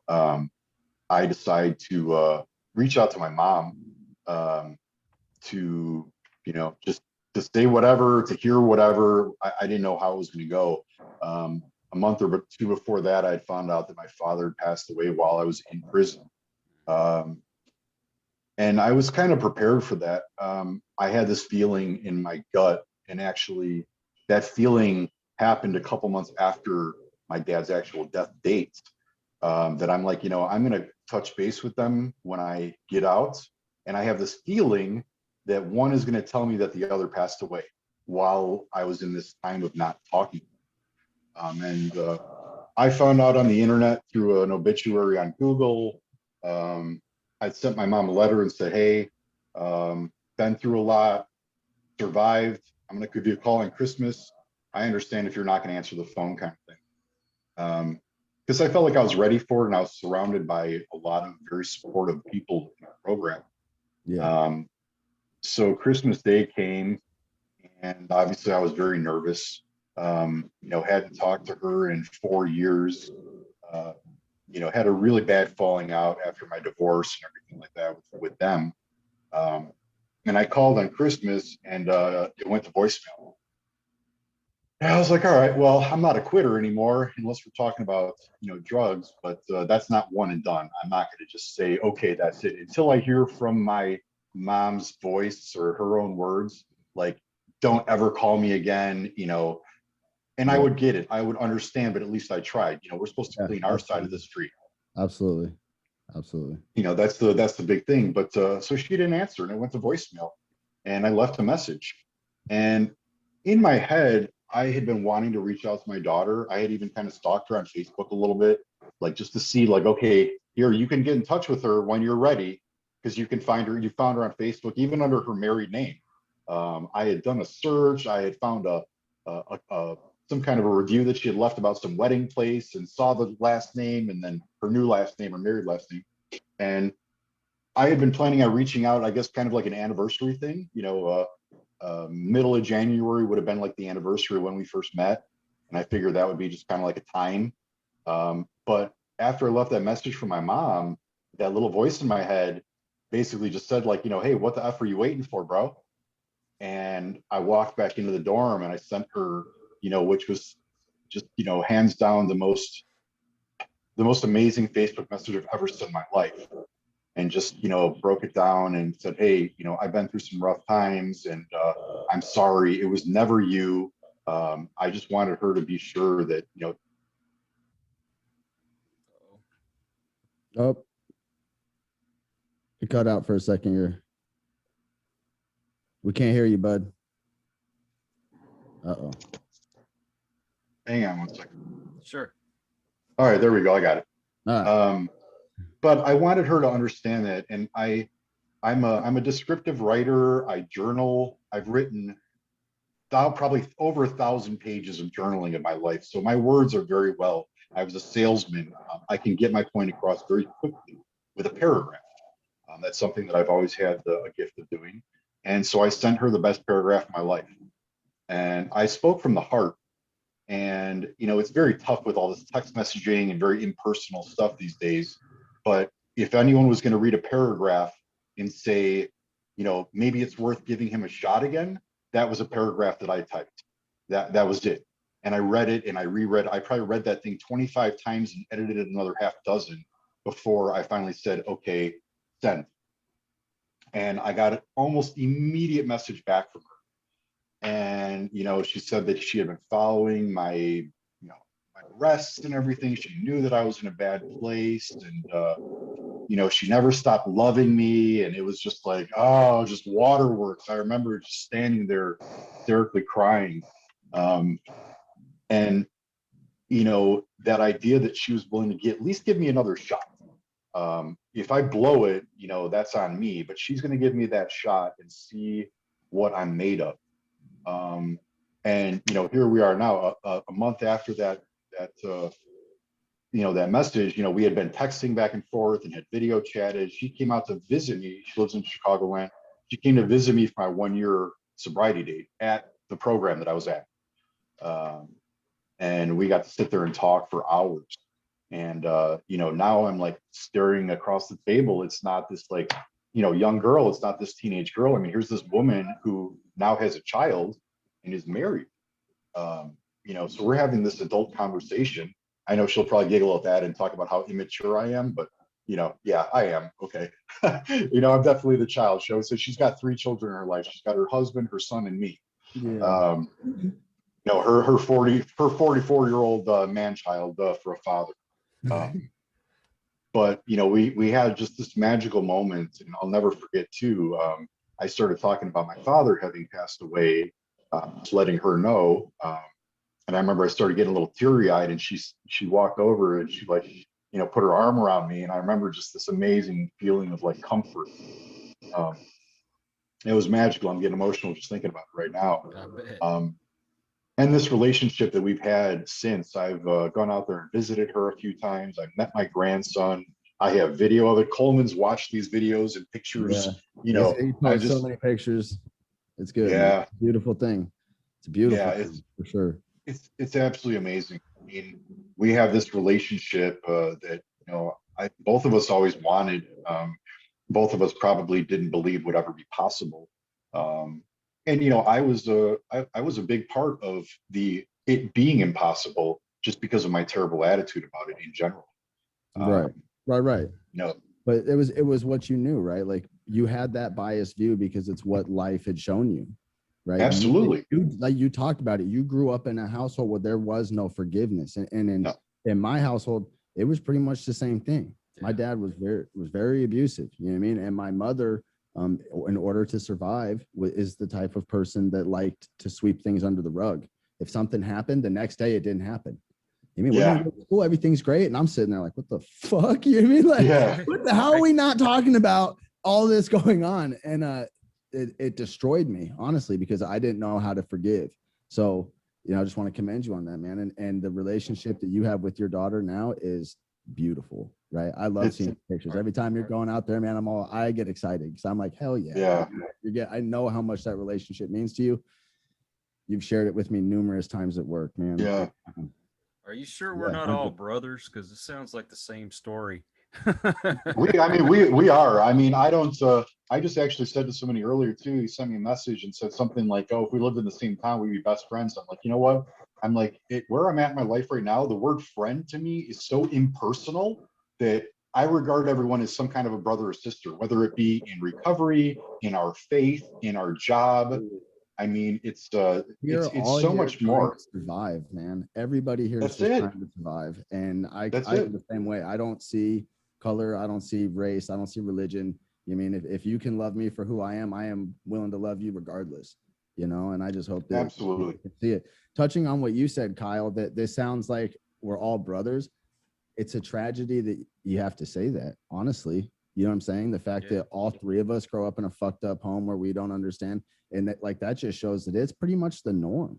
I decide to reach out to my mom, to, you know, just to say whatever, to hear whatever. I didn't know how it was going to go. A month or two before that, I had found out that my father had passed away while I was in prison. And I was kind of prepared for that. I had this feeling in my gut, and actually, that feeling happened a couple months after my dad's actual death date. That I'm like, you know, I'm going to touch base with them when I get out. And I have this feeling that one is going to tell me that the other passed away while I was in this time of not talking. And I found out on the internet through an obituary on Google. I sent my mom a letter and said, hey, been through a lot, survived. I'm going to give you a call on Christmas. I understand if you're not going to answer the phone, kind of thing. Because I felt like I was ready for it, and I was surrounded by a lot of very supportive people in the program. Yeah. So Christmas Day came, and obviously I was very nervous. You know, hadn't talked to her in 4 years. You know, had a really bad falling out after my divorce and everything like that with them. And I called on Christmas, and it went to voicemail. And I was like, all right, well, I'm not a quitter anymore, unless we're talking about, you know, drugs, but that's not one and done. I'm not going to just say, okay, that's it. Until I hear from my mom's voice or her own words, like, don't ever call me again, you know. And I would get it. I would understand, but at least I tried. You know, we're supposed to clean our side of the street. Absolutely. Absolutely. You know, that's the big thing. But so she didn't answer, and it went to voicemail. And I left a message. And in my head, I had been wanting to reach out to my daughter. I had even kind of stalked her on Facebook a little bit, like just to see, like, okay, here, you can get in touch with her when you're ready, because you can find her. You found her on Facebook, even under her married name. I had done a search. I had found some kind of a review that she had left about some wedding place, and saw the last name and then her new last name, her married last name. And I had been planning on reaching out, I guess, kind of like an anniversary thing. You know, middle of January would have been like the anniversary when we first met. And I figured that would be just kind of like a time. But after I left that message from my mom, that little voice in my head basically just said, like, you know, hey, what the F are you waiting for, bro? And I walked back into the dorm, and I sent her, you know, which was just, you know, hands down the most amazing Facebook message I've ever sent in my life. And just, you know, broke it down and said, hey, you know, I've been through some rough times, and I'm sorry. It was never you. I just wanted her to be sure that, you know. Oh, you cut out for a second here. We can't hear you, bud. Uh-oh. Hang on 1 second. Sure. All right, there we go. I got it. All right. But I wanted her to understand that. And I'm a descriptive writer. I journal. I've written probably over 1,000 pages of journaling in my life. So my words are very well. I was a salesman. I can get my point across very quickly with a paragraph. That's something that I've always had a gift of doing. And so I sent her the best paragraph of my life. And I spoke from the heart. And, you know, it's very tough with all this text messaging and very impersonal stuff these days. But if anyone was going to read a paragraph and say, you know, maybe it's worth giving him a shot again, that was a paragraph that I typed. That was it. And I read it and I reread. I probably read that thing 25 times and edited it another half dozen before I finally said, okay, send. And I got an almost immediate message back from her. And, you know, she said that she had been following my, you know, my arrests and everything. She knew that I was in a bad place. And, you know, she never stopped loving me. And it was just like, oh, just waterworks. I remember just standing there hysterically crying. And, you know, that idea that she was willing to at least give me another shot. If I blow it, you know, that's on me, but she's going to give me that shot and see what I'm made of. And, you know, here we are now, a month after that that message, we had been texting back and forth and had video chatted. She came out to visit me. She lives in Chicagoland. She came to visit me for my 1 year sobriety date at the program that I was at. And we got to sit there and talk for hours. And, now I'm like staring across the table. It's not this like, young girl. It's not this teenage girl. I mean, here's this woman who now has a child and is married. So we're having this adult conversation. I know she'll probably giggle at that and talk about how immature I am, but yeah, I am. Okay. I'm definitely the child show. So she's got 3 children in her life. She's got her husband, her son, and me. Yeah. Her 44-year-old man child for a father. But we had just this magical moment, and I'll never forget too. I started talking about my father having passed away, letting her know. And I remember I started getting a little teary-eyed, and she walked over and she put her arm around me, and I remember just this amazing feeling of like comfort. It was magical. I'm getting emotional just thinking about it right now. And this relationship that we've had since, I've gone out there and visited her a few times. I've met my grandson. I have video of it. Coleman's watched these videos and pictures. Yeah. He posts so many pictures. It's good. Yeah. Beautiful thing. It's a beautiful thing, for sure. It's absolutely amazing. I mean, we have this relationship that both of us always wanted. Both of us probably didn't believe would ever be possible. And I was a big part of it being impossible just because of my terrible attitude about it in general. Right. But it was what you knew, right? Like you had that biased view because it's what life had shown you, right? Absolutely. Like you talked about it. You grew up in a household where there was no forgiveness, and in my household, it was pretty much the same thing. Yeah. My dad was very abusive. You know what I mean? And my mother, in order to survive, is the type of person that liked to sweep things under the rug. If something happened, the next day it didn't happen. You mean we're gonna go to school, everything's great, and I'm sitting there like, what the fuck? You know what I mean? Like, how are we not talking about all this going on? And it destroyed me, honestly, because I didn't know how to forgive. So, I just want to commend you on that, man. And the relationship that you have with your daughter now is beautiful, right? I love seeing pictures. Every time you're going out there, man, I get excited because I'm like, hell yeah. I know how much that relationship means to you. You've shared it with me numerous times at work, man. Yeah. Are you sure we're not all brothers? Because it sounds like the same story. we are. I mean, I just actually said to somebody earlier too, he sent me a message and said something like, oh, if we lived in the same town, we'd be best friends. I'm like, you know what? I'm like, where I'm at in my life right now, the word friend to me is so impersonal that I regard everyone as some kind of a brother or sister, whether it be in recovery, in our faith, in our job. I mean, it's so much more. Survive, man. Everybody here is just trying to survive, and I do the same way. I don't see color, I don't see race, I don't see religion. I mean, if you can love me for who I am willing to love you regardless. And I just hope that absolutely you can see it. Touching on what you said, Kyle, that this sounds like we're all brothers. It's a tragedy that you have to say that, honestly. You know what I'm saying? The fact that all 3 of us grow up in a fucked up home where we don't understand. And that just shows that it's pretty much the norm.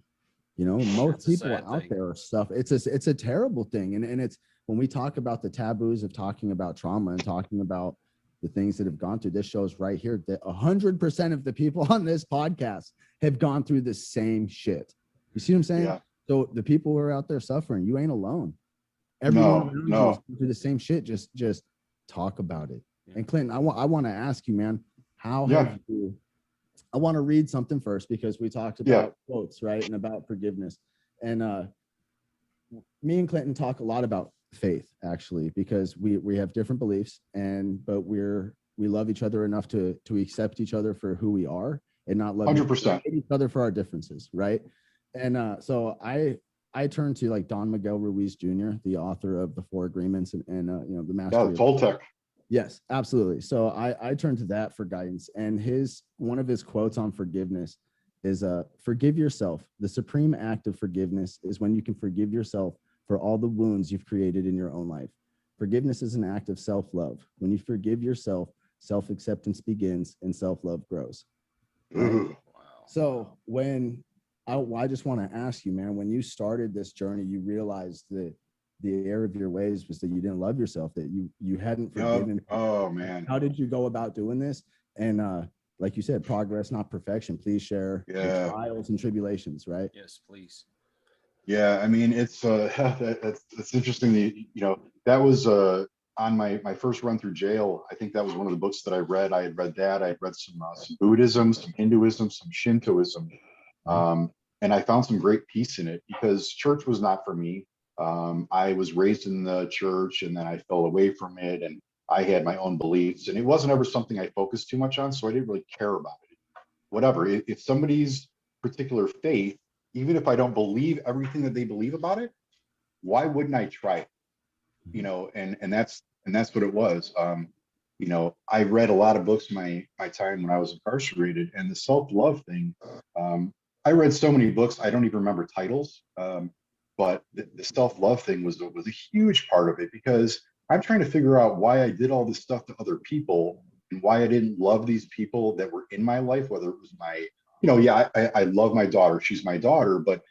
Most people out there are stuff. It's a terrible thing. And it's when we talk about the taboos of talking about trauma and talking about the things that have gone through, this shows right here that 100% of the people on this podcast have gone through the same shit. You see what I'm saying? Yeah. So the people who are out there suffering, you ain't alone. Everyone around you is going through the same shit. Just talk about it. And Clinton, I want to ask you, man, how have you? I want to read something first because we talked about quotes, right, and about forgiveness. And me and Clinton talk a lot about faith, actually, because we have different beliefs, but we love each other enough to accept each other for who we are and not love 100% each other for our differences, right? And so I turn to like Don Miguel Ruiz Jr., the author of the 4 Agreements and the Mastery. Toltec. Yes, absolutely. So I turn to that for guidance. And one of his quotes on forgiveness is forgive yourself. The supreme act of forgiveness is when you can forgive yourself for all the wounds you've created in your own life. Forgiveness is an act of self-love. When you forgive yourself, self-acceptance begins and self-love grows. Right? So when I just want to ask you, man, when you started this journey, you realized that the error of your ways was that you didn't love yourself, that you hadn't forgiven. Oh man. How did you go about doing this? And like you said, progress, not perfection. Please share your trials and tribulations, right? Yes, please. Yeah, I mean, it's it's interesting that, that was on my first run through jail. I think that was one of the books that I read. I had read that. I had read some Buddhism, some Hinduism, some Shintoism, and I found some great peace in it, because church was not for me. I was raised in the church, and then I fell away from it, and I had my own beliefs, and it wasn't ever something I focused too much on, so I didn't really care about it. Whatever, if somebody's particular faith, even if I don't believe everything that they believe about it, why wouldn't I try it? And that's what it was. I read a lot of books my time when I was incarcerated, and the self-love thing. I read so many books I don't even remember titles, but the self-love thing was a huge part of it, because I'm trying to figure out why I did all this stuff to other people, and why I didn't love these people that were in my life, whether it was I love my daughter. She's my daughter, but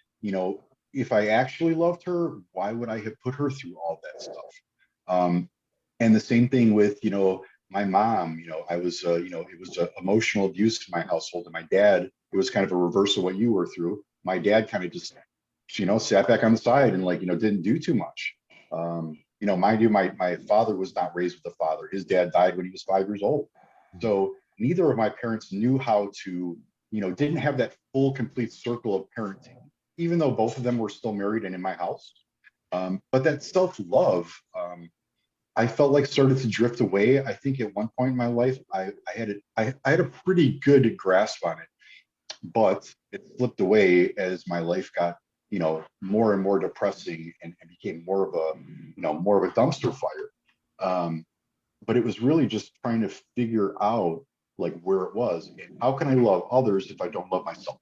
if I actually loved her, why would I have put her through all that stuff? And the same thing with, my mom. I was, it was emotional abuse in my household, and my dad, it was kind of a reverse of what you were through. My dad kind of just, sat back on the side and didn't do too much. Mind you, my father was not raised with a father. His dad died when he was 5 years old. So neither of my parents knew how to, didn't have that full, complete circle of parenting, even though both of them were still married and in my house. But that self-love, I felt like started to drift away. I think at one point in my life, I had a pretty good grasp on it, but it slipped away as my life got, more and more depressing, and became more of a dumpster fire. But it was really just trying to figure out like where it was, and how can I love others if I don't love myself?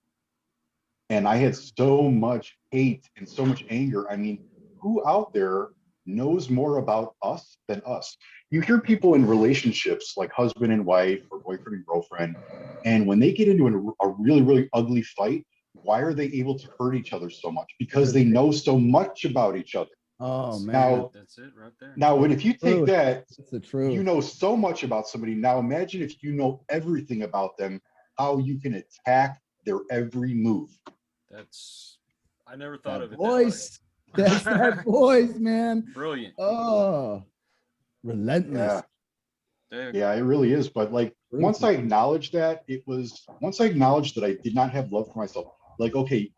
And I had so much hate and so much anger. I mean, who out there knows more about us than us? You hear people in relationships like husband and wife, or boyfriend and girlfriend, and when they get into a really, really ugly fight, why are they able to hurt each other so much? Because they know so much about each other. Oh man, Now, that's it right there. Now, if you take that, that's the truth. you know so much about somebody. Now, imagine if you know everything about them, how you can attack their every move. I never thought of it. Voice. That's that voice, man. Brilliant. Oh, relentless. Yeah, it really is. But once I acknowledged that, once I acknowledged that I did not have love for myself. Like, okay,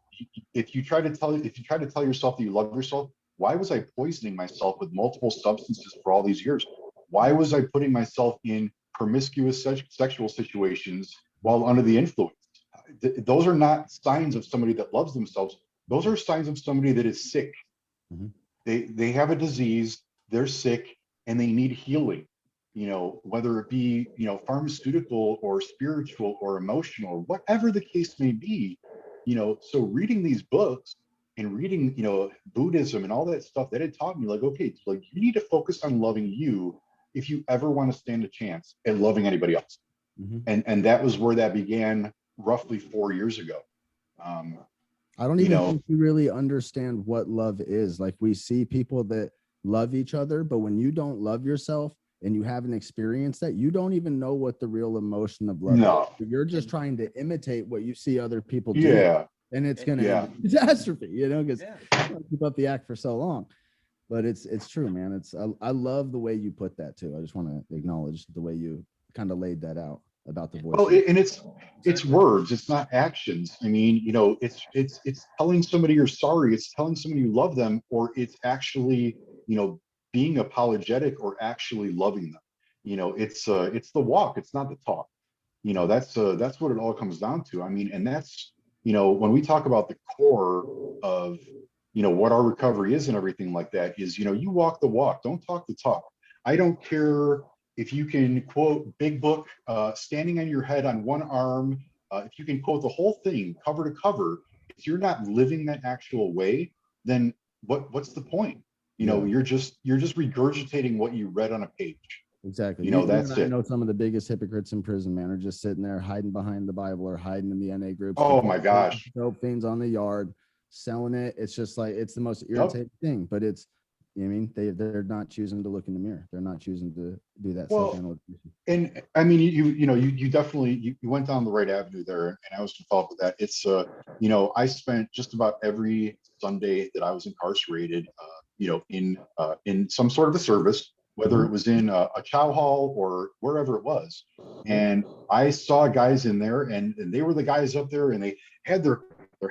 if you try to tell yourself that you love yourself, why was I poisoning myself with multiple substances for all these years? Why was I putting myself in promiscuous sexual situations while under the influence? Those are not signs of somebody that loves themselves. Those are signs of somebody that is sick. Mm-hmm. They have a disease, they're sick, and they need healing. Whether it be, pharmaceutical or spiritual or emotional, whatever the case may be, so reading these books and reading, Buddhism and all that stuff, that had taught me okay, you need to focus on loving you if you ever want to stand a chance at loving anybody else. Mm-hmm. And that was where that began roughly 4 years ago. I don't even think you really understand what love is. Like, we see people that love each other, but when you don't love yourself and you haven't experienced that, you don't even know what the real emotion of love is. You're just trying to imitate what you see other people do. Yeah. And it's going to end in catastrophe, because keep up the act for so long. But it's true, man. I love the way you put that too. I just want to acknowledge the way you kind of laid that out about the voice. Well, and it's words, it's not actions. I mean, it's telling somebody you're sorry, it's telling somebody you love them, or it's actually, being apologetic or actually loving them. It's the walk, it's not the talk. That's what it all comes down to. I mean, and that's, when we talk about the core of, what our recovery is and everything like that is, you walk the walk, don't talk the talk. I don't care if you can quote big book, standing on your head on one arm, if you can quote the whole thing cover to cover, if you're not living that actual way, then what's the point? You're just regurgitating what you read on a page. Exactly. That's it. I know some of the biggest hypocrites in prison, man, are just sitting there hiding behind the Bible or hiding in the NA groups. Oh my gosh. Dope things on the yard, selling it. It's just like, it's the most irritating thing, but it's You know what I mean? They're not choosing to look in the mirror. They're not choosing to do that Well, self-analysis. and I mean, you definitely you went down the right avenue there, and I was involved with that. It's I spent just about every Sunday that I was incarcerated, in some sort of a service, whether it was in a chow hall or wherever it was, and I saw guys in there, and they were the guys up there, and they had their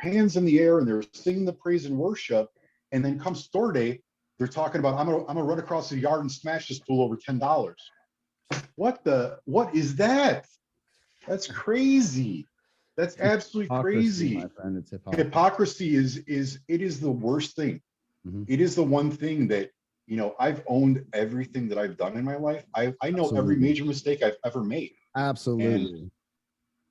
hands in the air, and they were singing the praise and worship, and then come store day, they're talking about I'm gonna run across the yard and smash this fool over $10. What is that? That's crazy. That's absolutely Hypocrisy, my crazy. friend. It's hypocrisy. Hypocrisy is the worst thing. Mhm. It is the one thing that, I've owned everything that I've done in my life. I know every Absolutely. major mistake I've ever made. Absolutely.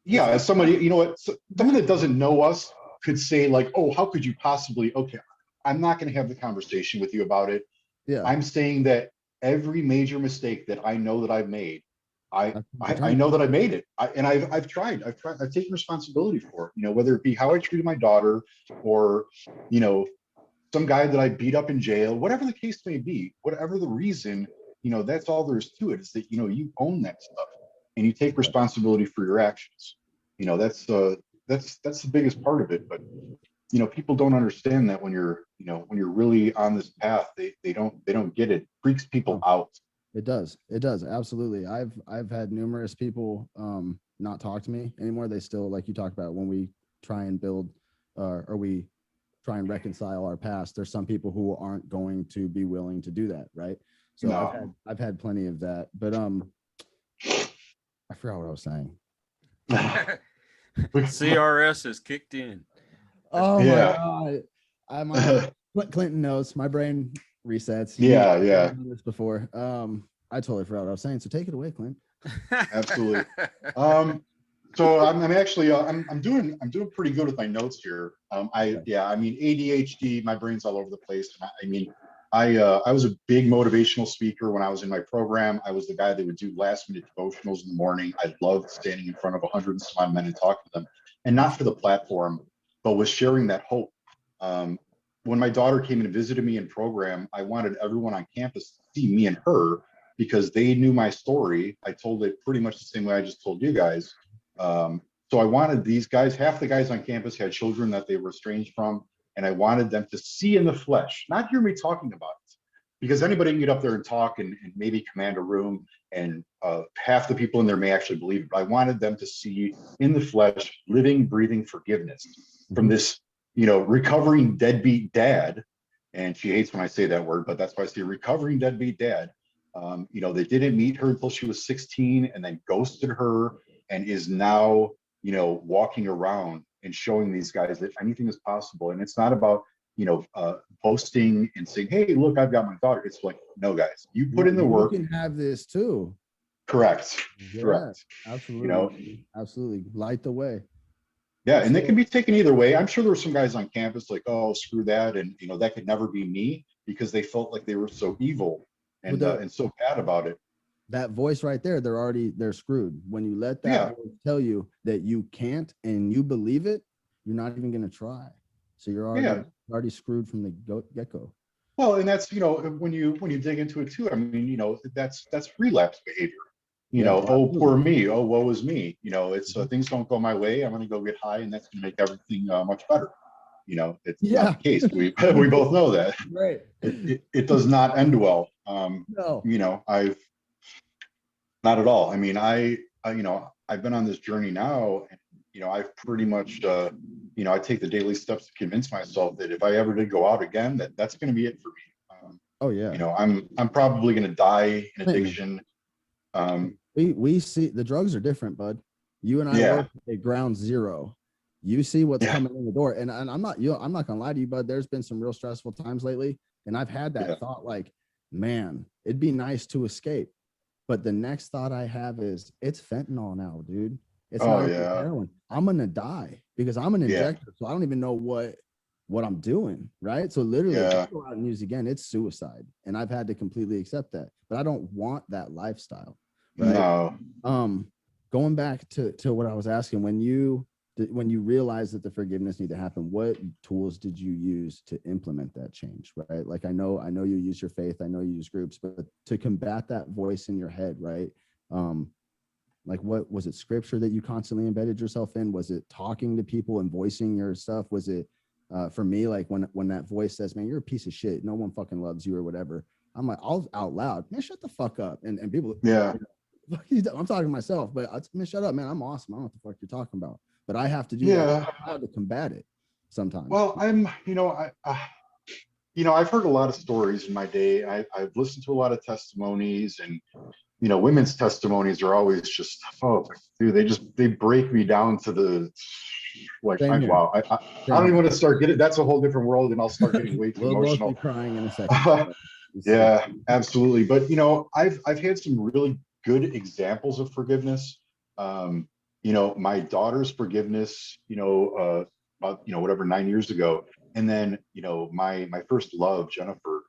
Yeah, as somebody, someone that doesn't know us could say like, oh, how could you possibly, okay, I'm not going to have the conversation with you about it. Yeah. I'm saying that every major mistake that I know that I've made, I That's what I, you're I trying know that I made it. I've tried. I've taken responsibility for it. Whether it be how I treated my daughter, or some guy that I beat up in jail, whatever the case may be, whatever the reason, that's all there is to it, is that you own that stuff and you take responsibility for your actions. That's the biggest part of it. But people don't understand that when you're really on this path, they don't get it. It freaks people out. It does. It does. Absolutely. I've had numerous people not talk to me anymore. They still, like you talked about, when we try and build or we try and reconcile our past, there's some people who aren't going to be willing to do that, right? So No. I've had plenty of that. But I forgot what I was saying. CRS has kicked in. Oh Yeah. my God. Clinton knows my brain resets. Yeah, You've yeah. done this before. I totally forgot what I was saying. So take it away, Clint. Absolutely. So I'm actually I'm doing pretty good with my notes here. I mean, ADHD, my brain's all over the place. I was a big motivational speaker when I was in my program. I was the guy that would do last minute devotionals in the morning. I loved standing in front of 100 and some odd men and talking to them, and not for the platform, but was sharing that hope. When my daughter came and visited me in program, I wanted everyone on campus to see me and her, because they knew my story. I told it pretty much the same way I just told you guys. So I wanted these guys, half the guys on campus had children that they were estranged from, and I wanted them to see in the flesh, not hear me talking about it. Because anybody can get up there and talk and maybe command a room, and half the people in there may actually believe it. But I wanted them to see in the flesh, living, breathing forgiveness from this, recovering deadbeat dad. And she hates when I say that word, but that's why I say recovering deadbeat dad. They didn't meet her until she was 16 and then ghosted her, and is now, walking around and showing these guys that anything is possible. And it's not about, boasting and saying, hey, look, I've got my daughter. It's like, no, guys, you put in the work. You can have this too. Correct. Yeah, Correct. absolutely. Absolutely. Light the way. Yeah, and they can be taken either way. I'm sure there were some guys on campus like, oh, screw that, and that could never be me, because they felt like they were so evil and so bad about it. That voice right there, they're screwed. When you let that voice tell you that you can't and you believe it, you're not even going to try. So you're already screwed from the get-go. Well, and that's, when you dig into it too, I mean, that's relapse behavior. Oh, poor me. Oh, woe is me. It's things don't go my way. I'm going to go get high, and that's going to make everything much better. It's not the case. We both know that. Right. It does not end well. No. I've not at all. I mean, I've been on this journey now, and I've pretty much I take the daily steps to convince myself that if I ever did go out again, that's going to be it for me. I'm probably going to die in addiction. We see the drugs are different, bud. You and I work at ground zero. You see what's coming in the door, and I'm not gonna lie to you, bud. There's been some real stressful times lately, and I've had that thought, like, man, it'd be nice to escape. But the next thought I have is, it's fentanyl now, dude. It's not heroin. I'm gonna die because I'm an injector, so I don't even know what I'm doing, right? So literally, if I go out and use again, it's suicide, and I've had to completely accept that. But I don't want that lifestyle, right? No. Going back to what I was asking, when you when you realized that the forgiveness needed to happen, what tools did you use to implement that change? Right. Like, I know you use your faith, I know you use groups, but to combat that voice in your head, right? Like, what was it? Scripture that you constantly embedded yourself in? Was it talking to people and voicing your stuff? Was it, for me, like when that voice says, man, you're a piece of shit, no one fucking loves you or whatever, I'm like, I'll out loud, man, shut the fuck up. And people, Yeah. I'm talking to myself, but man, shut up, man, I'm awesome, I don't know what the fuck you're talking about. But I have to do Yeah. that to combat it sometimes. Well, I've heard a lot of stories in my day. I've listened to a lot of testimonies, and women's testimonies are always just, oh, dude, they break me down to the, like, wow. I don't even want to start getting, that's a whole different world, and I'll start getting way too emotional. We'll both be crying in a second. Yeah, absolutely. But I've had some really good examples of forgiveness. My daughter's forgiveness, about whatever 9 years ago, and then my first love, Jennifer.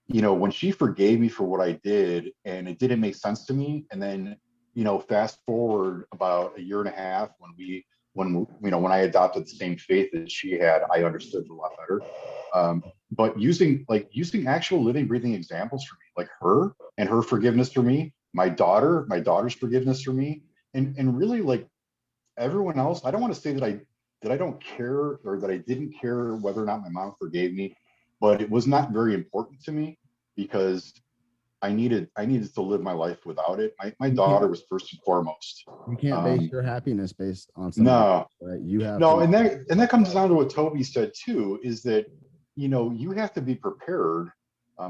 When she forgave me for what I did, and it didn't make sense to me, and then fast forward about a year and a half, when I adopted the same faith that she had, I understood it a lot better. But using actual living, breathing examples for me, like her and her forgiveness for me, my daughter's forgiveness for me, and really, like, everyone else. I don't want to say that I don't care, or that I didn't care whether or not my mom forgave me, but it was not very important to me, because I needed to live my life without it. My daughter was first and foremost. You can't base your happiness based on something. No, right? You have no, and that comes down to what Toby said too, is that you have to be prepared.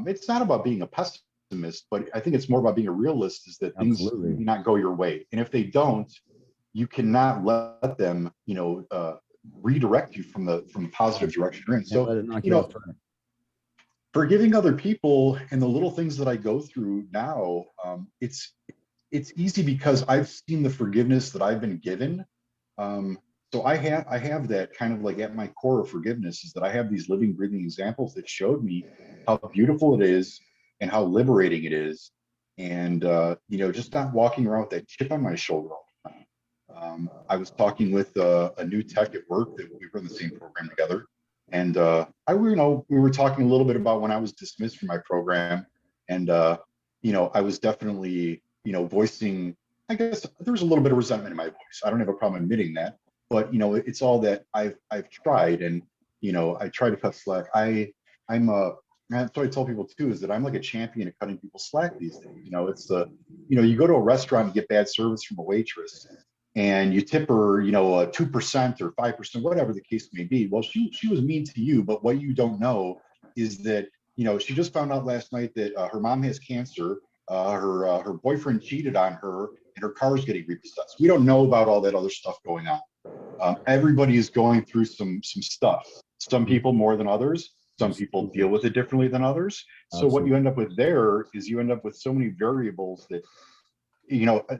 It's not about being a pessimist, but I think it's more about being a realist. Is that things may not go your way, and if they don't, you cannot let them redirect you from the positive direction you're in. So forgiving other people and the little things that I go through now, it's easy because I've seen the forgiveness that I've been given. So I have that kind of, like, at my core of forgiveness, is that I have these living, breathing examples that showed me how beautiful it is and how liberating it is, and just not walking around with that chip on my shoulder all the time. I was talking with a new tech at work that we were in the same program together. And we were talking a little bit about when I was dismissed from my program, and I was definitely voicing. I guess there was a little bit of resentment in my voice. I don't have a problem admitting that, but it's all that I've tried, and I try to cut slack. That's what I tell people too, is that I'm like a champion at cutting people slack these days. It's you go to a restaurant and get bad service from a waitress, and you tip her, 2% or 5%, whatever the case may be. Well, she was mean to you, but what you don't know is that, she just found out last night that her mom has cancer, her boyfriend cheated on her, and her car's getting repossessed. We don't know about all that other stuff going on. Everybody is going through some stuff. Some people more than others. Some people deal with it differently than others. So what you end up with there is you end up with so many variables that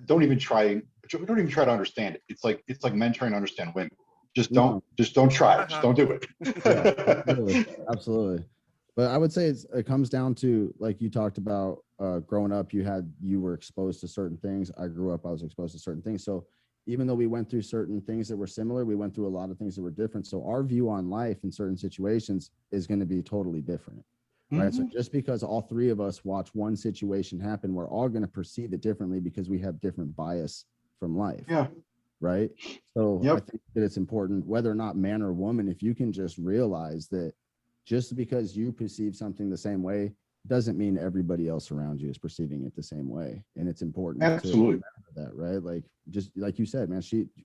don't even try to understand it. It's like men trying to understand women. Just don't try. Just don't do it. Yeah, absolutely. But I would say it comes down to, like you talked about, growing up, you were exposed to certain things. I grew up, I was exposed to certain things. So even though we went through certain things that were similar, we went through a lot of things that were different. So our view on life in certain situations is going to be totally different. Right. So just because all three of us watch one situation happen, we're all going to perceive it differently because we have different bias from life. Yeah. Right. So I think that it's important, whether or not man or woman, if you can just realize that just because you perceive something the same way doesn't mean everybody else around you is perceiving it the same way. And it's important to remember that, right? Like, just like you said, man,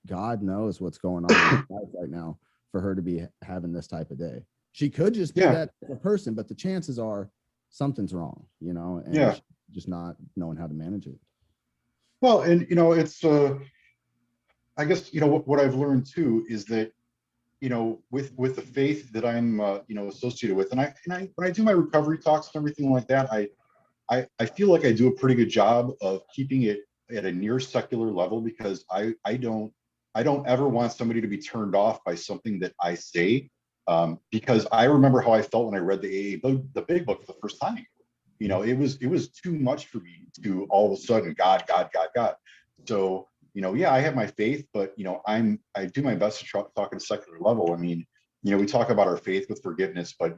God knows what's going on in her life right now for her to be having this type of day. She could just be that type of person, but the chances are something's wrong, and just not knowing how to manage it. Well, and it's I guess what I've learned too is that with the faith that I'm associated with, and I when I do my recovery talks and everything like that, I feel like I do a pretty good job of keeping it at a near secular level, because I don't ever want somebody to be turned off by something that I say. Because I remember how I felt when I read the big book for the first time. It was too much for me to all of a sudden God. So yeah, I have my faith, but I do my best to talk at a secular level. I mean, we talk about our faith with forgiveness, but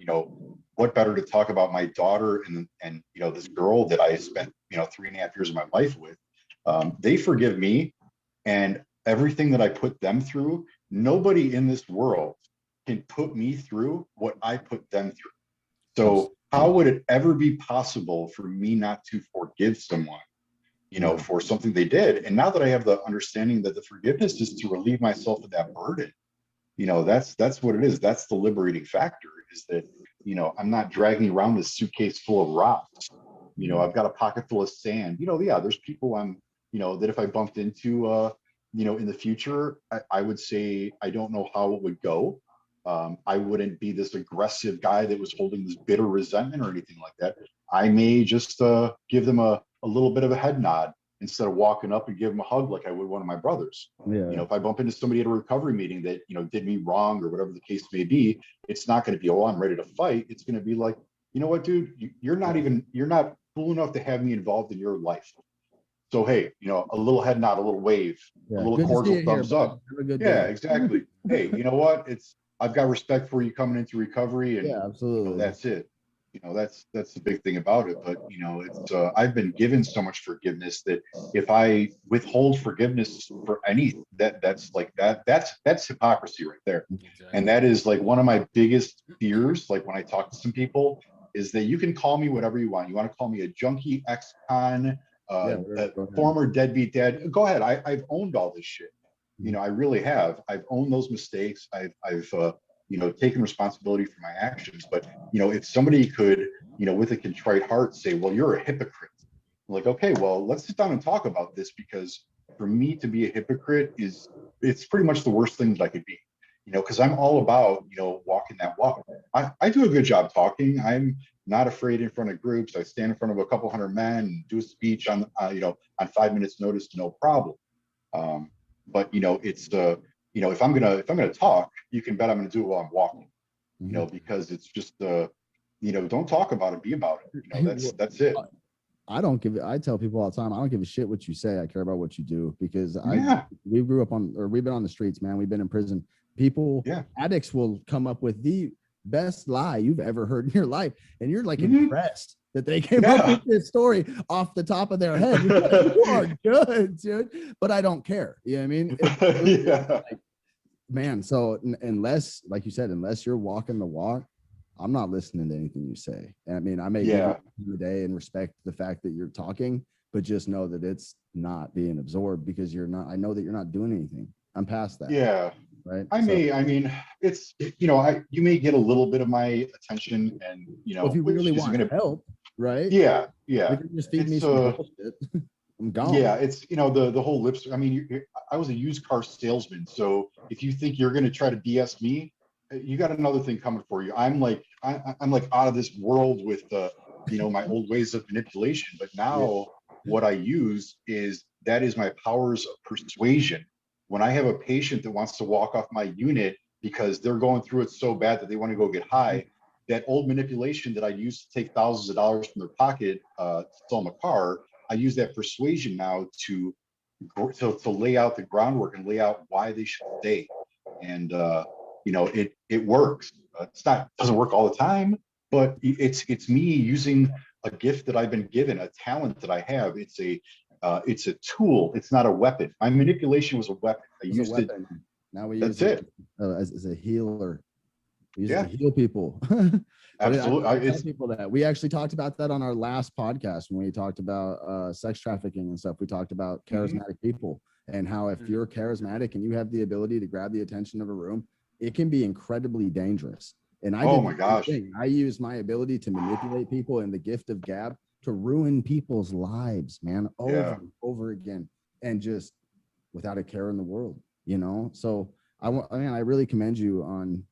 what better to talk about my daughter and this girl that I spent 3.5 years of my life with. They forgive me, and everything that I put them through, nobody in this world can put me through what I put them through. So how would it ever be possible for me not to forgive someone, for something they did? And now that I have the understanding that the forgiveness is to relieve myself of that burden, that's what it is. That's the liberating factor, is that, I'm not dragging around this suitcase full of rocks. I've got a pocket full of sand. Yeah, there's people that if I bumped into, in the future, I would say, I don't know how it would go. I wouldn't be this aggressive guy that was holding this bitter resentment or anything like that. I may just give them a little bit of a head nod instead of walking up and give them a hug like I would one of my brothers. If I bump into somebody at a recovery meeting that did me wrong or whatever the case may be, it's not going to be, oh, I'm ready to fight. It's going to be like, you know what, dude, you're not cool enough to have me involved in your life. So hey, a little head nod, a little wave, a little cordial thumbs up. Yeah, exactly. Hey, you know what? I've got respect for you coming into recovery, and absolutely. That's it. That's the big thing about it. But it's I've been given so much forgiveness that if I withhold forgiveness for that's hypocrisy right there. Exactly. And that is like one of my biggest fears. Like when I talk to some people, is that you can call me whatever you want. You want to call me a junkie, ex-con, a former deadbeat dad. Go ahead. I've owned all this shit. I really have. I've owned those mistakes. I've taken responsibility for my actions. But if somebody could, with a contrite heart, say, "Well, you're a hypocrite," I'm like, okay, well, let's sit down and talk about this, because for me to be a hypocrite it's pretty much the worst thing that I could be. Because I'm all about walking that walk. I do a good job talking. I'm not afraid in front of groups. I stand in front of a couple hundred men and do a speech on 5 minutes notice, no problem. But it's if I'm gonna talk, you can bet I'm gonna do it while I'm walking. Because it's just don't talk about it, be about it. That's it. I tell people all the time, I don't give a shit what you say. I care about what you do, because we've been on the streets, man. We've been in prison. People, addicts will come up with the best lie you've ever heard in your life, and you're like impressed that they came up with this story off the top of their head. You're like, you are good, dude. But I don't care. You know what I mean? Like, man, so unless, like you said, unless you're walking the walk, I'm not listening to anything you say. And I mean, I may give you the day and respect the fact that you're talking, but just know that it's not being absorbed, because I know that you're not doing anything. I'm past that. Yeah. Right. I mean, it's, you may get a little bit of my attention, and, if you really want help, right? Yeah. You can just feed me some bullshit. I'm gone. Yeah. It's, the whole lips. I mean, I was a used car salesman. So if you think you're going to try to BS me, you got another thing coming for you. I'm like out of this world with my old ways of manipulation. But now what I use is my powers of persuasion. When I have a patient that wants to walk off my unit because they're going through it so bad that they want to go get high, that old manipulation that I used to take thousands of dollars from their pocket to sell them a car, I use that persuasion now to lay out the groundwork and lay out why they should stay. And it works. Doesn't work all the time, but it's me using a gift that I've been given, a talent that I have. It's a tool. It's not a weapon. My manipulation was a weapon. I used it. Now we use it as a healer. We use it to heal people. Absolutely. I tell people that. We actually talked about that on our last podcast when we talked about sex trafficking and stuff. We talked about charismatic people, and how if you're charismatic and you have the ability to grab the attention of a room, it can be incredibly dangerous. And I use my ability to manipulate people and the gift of gab to ruin people's lives, man, over and over again, and just without a care in the world, So I really commend you on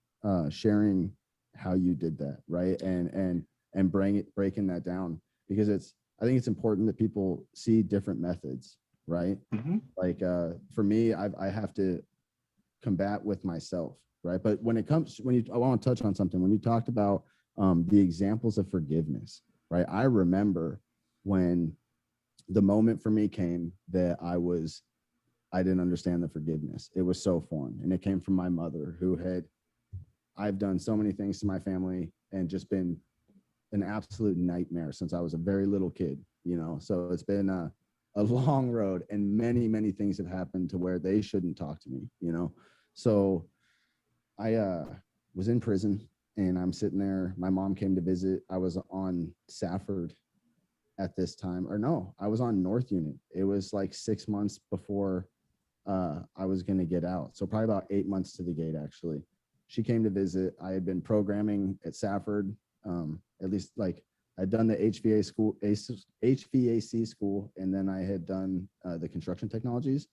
sharing how you did that, right? And breaking that down, because I think it's important that people see different methods, right? Like for me, I have to combat with myself, right? But when I want to touch on something, when you talked about the examples of forgiveness, right? I remember when the moment for me came that I was I didn't understand the forgiveness. It was so foreign. And it came from my mother, who had, I've done so many things to my family and just been an absolute nightmare since I was a very little kid, you know? So it's been a long road, and many, many things have happened to where they shouldn't talk to me, you know? So I was in prison, and I'm sitting there. My mom came to visit. I was on Safford at this time, or no, I was on North Unit. It was like 6 months before I was going to get out. So probably about 8 months to the gate, actually. She came to visit. I had been programming at Safford, at least like I'd done the HVAC school, and then I had done the construction technologies.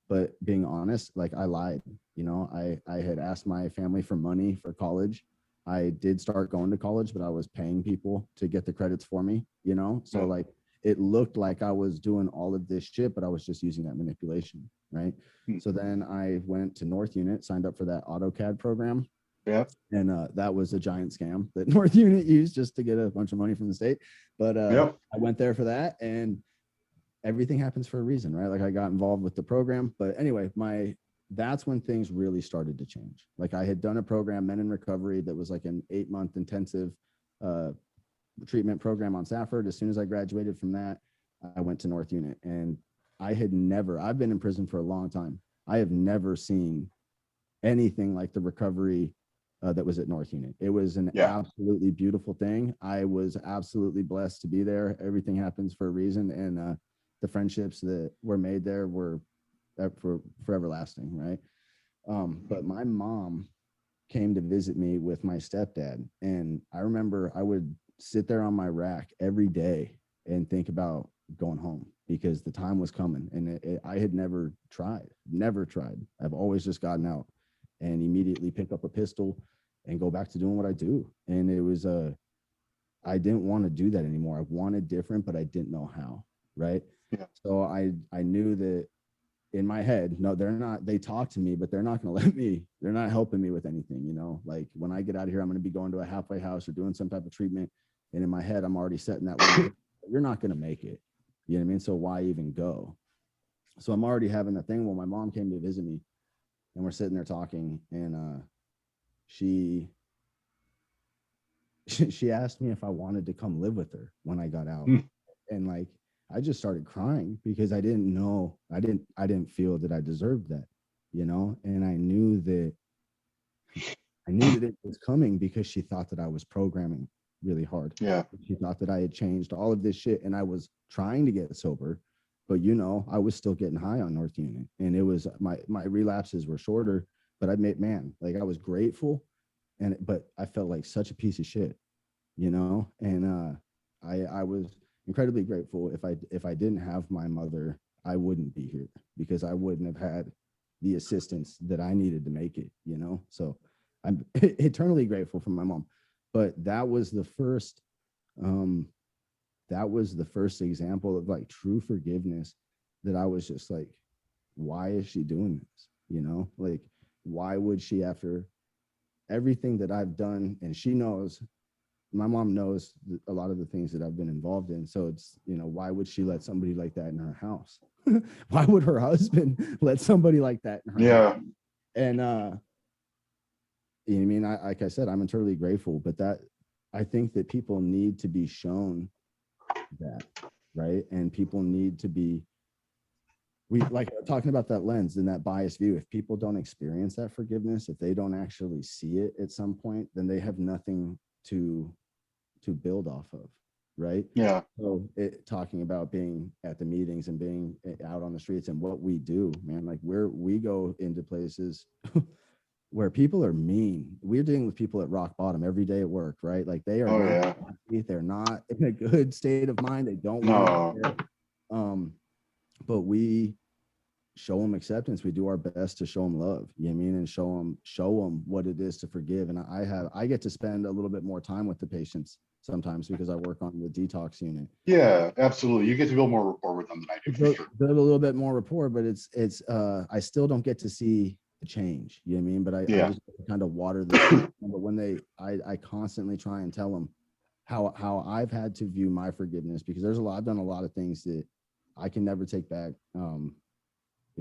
But being honest, like I lied, you know, I had asked my family for money for college. I did start going to college, but I was paying people to get the credits for me, you know? So like it looked like I was doing all of this shit, but I was just using that manipulation, right? So then I went to North Unit, signed up for that AutoCAD program. Yeah. And that was a giant scam that North Unit used just to get a bunch of money from the state. But I went there for that, and everything happens for a reason, right? Like I got involved with the program. But anyway, that's when things really started to change. Like I had done a program, Men in Recovery, that was like an 8-month intensive treatment program on Safford. As soon as I graduated from that, I went to North Unit, and I've been in prison for a long time. I have never seen anything like the recovery that was at North Unit. It was an absolutely beautiful thing. I was absolutely blessed to be there. Everything happens for a reason. And the friendships that were made there were forever lasting, right? But my mom came to visit me with my stepdad. And I remember I would sit there on my rack every day and think about going home, because the time was coming, and I had never tried. I've always just gotten out and immediately pick up a pistol and go back to doing what I do. And it was I didn't want to do that anymore. I wanted different, but I didn't know how, right? Yeah. So I knew that in my head, no, they talk to me, but they're not going to they're not helping me with anything, you know? Like when I get out of here, I'm going to be going to a halfway house or doing some type of treatment. And in my head, I'm already setting that way. You're not going to make it. You know what I mean? So why even go? So I'm already having that thing. Well, my mom came to visit me, and we're sitting there talking, and she asked me if I wanted to come live with her when I got out. And like I just started crying because I didn't feel that I deserved that, you know? And I knew that it was coming because she thought that I was programming really hard. Yeah. She thought that I had changed all of this shit, and I was trying to get sober, but you know, I was still getting high on North Unit, and it was my relapses were shorter, but I was grateful, but I felt like such a piece of shit, you know? And I was incredibly grateful. If I didn't have my mother, I wouldn't be here, because I wouldn't have had the assistance that I needed to make it, you know? So I'm eternally grateful for my mom. But that was the first example of like true forgiveness, that I was just like, why is she doing this? You know, like, why would she, after everything that I've done? And she knows, my mom knows a lot of the things that I've been involved in. So it's, you know, why would she let somebody like that in her house? Why would her husband let somebody like that in her house? And you know what I mean? Like I said, I'm eternally grateful, but I think that people need to be shown that, right? And people need to be, like talking about that lens and that biased view. If people don't experience that forgiveness, if they don't actually see it at some point, then they have nothing to build off of, right? Yeah. So talking about being at the meetings and being out on the streets and what we do, man, like we go into places where people are mean. We're dealing with people at rock bottom every day at work, right? Like they are they're not in a good state of mind. They don't want to be there. But we show them acceptance. We do our best to show them love, you know what I mean? And show them what it is to forgive. And I get to spend a little bit more time with the patients sometimes because I work on the detox unit. Yeah, absolutely. You get to build more rapport with them than I do, for sure. Build a little bit more rapport, but it's I still don't get to see the change, you know what I mean? But I just kind of water the but when I constantly try and tell them how I've had to view my forgiveness, because I've done a lot of things that I can never take back.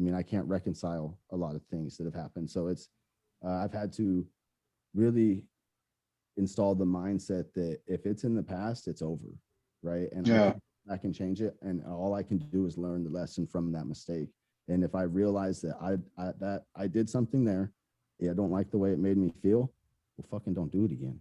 I mean, I can't reconcile a lot of things that have happened. So it's, I've had to really install the mindset that if it's in the past, it's over, right? And I can change it, and all I can do is learn the lesson from that mistake. And if I realize that I did something there, I don't like the way it made me feel, well, fucking don't do it again.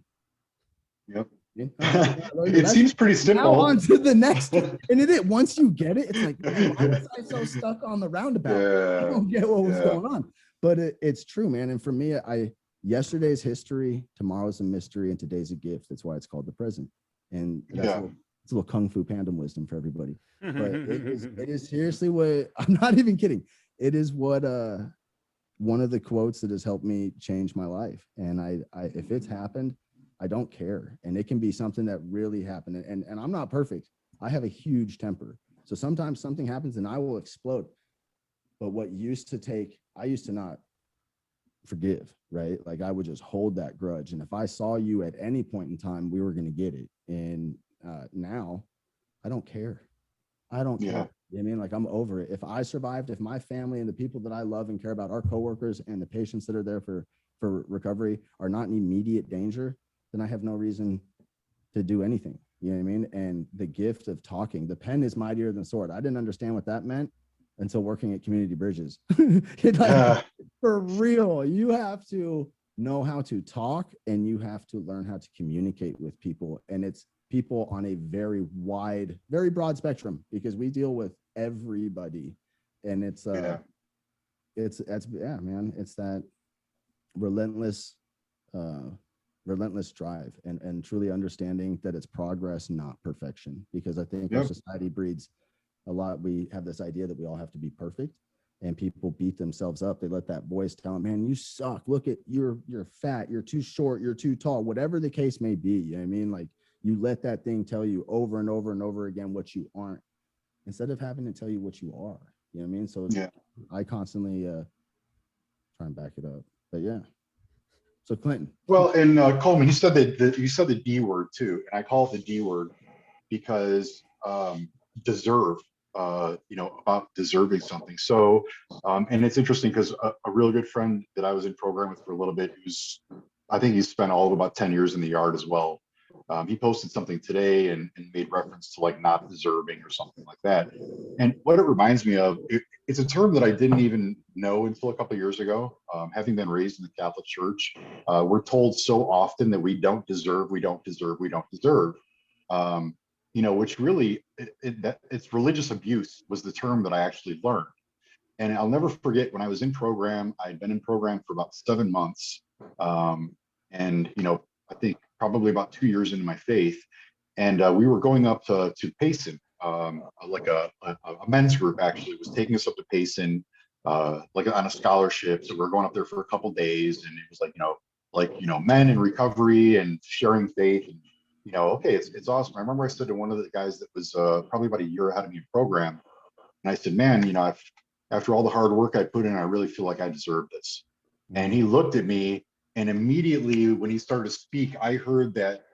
Yep. It seems pretty simple. Now on to the next. And once you get it, it's like, man, why was I so stuck on the roundabout? I don't get what was going on. But it's true, man. And for me, yesterday's history, tomorrow's a mystery, and today's a gift. That's why it's called the present. And that's it's a little Kung Fu Panda wisdom for everybody. But it is seriously what, I'm not even kidding. It is what one of the quotes that has helped me change my life. And I if it's happened, I don't care. And it can be something that really happened. And I'm not perfect. I have a huge temper. So sometimes something happens and I will explode. But what I used to not forgive, right? Like I would just hold that grudge. And if I saw you at any point in time, we were going to get it. And now I don't care. I don't care. You know what I mean? Like I'm over it. If I survived, if my family and the people that I love and care about, our coworkers and the patients that are there for recovery are not in immediate danger, then I have no reason to do anything. You know what I mean? And the gift of talking, the pen is mightier than the sword. I didn't understand what that meant until working at Community Bridges. For real, you have to know how to talk and you have to learn how to communicate with people. And it's people on a very wide, very broad spectrum, because we deal with everybody. And it's man, it's that relentless drive and truly understanding that it's progress, not perfection. Because I think our society breeds a lot. We have this idea that we all have to be perfect, and people beat themselves up. They let that voice tell them, man, you suck. Look at you're fat, you're too short, you're too tall, whatever the case may be. You know what I mean? Like you let that thing tell you over and over and over again what you aren't, instead of having to tell you what you are. You know what I mean? So I constantly try and back it up. But yeah. So Clinton. Well, and Coleman, you said the D word too, and I call it the D word because deserve, about deserving something. So, and it's interesting because a real good friend that I was in program with for a little bit, I think he's spent all of about 10 years in the yard as well. He posted something today and made reference to like not deserving or something like that. And what it reminds me of, it's a term that I didn't even know until a couple of years ago. Having been raised in the Catholic Church, we're told so often that we don't deserve, which really, it's religious abuse was the term that I actually learned. And I'll never forget when I was in program, I'd been in program for about 7 months. And I think probably about 2 years into my faith. And we were going up to Payson, like a men's group actually was taking us up to Payson, like on a scholarship. So we're going up there for a couple days, and it was like, men in recovery and sharing faith. And, okay, it's awesome. I remember I said to one of the guys that was probably about a year ahead of me in program, and I said, man, after all the hard work I put in, I really feel like I deserve this. And he looked at me, and immediately when he started to speak, I heard that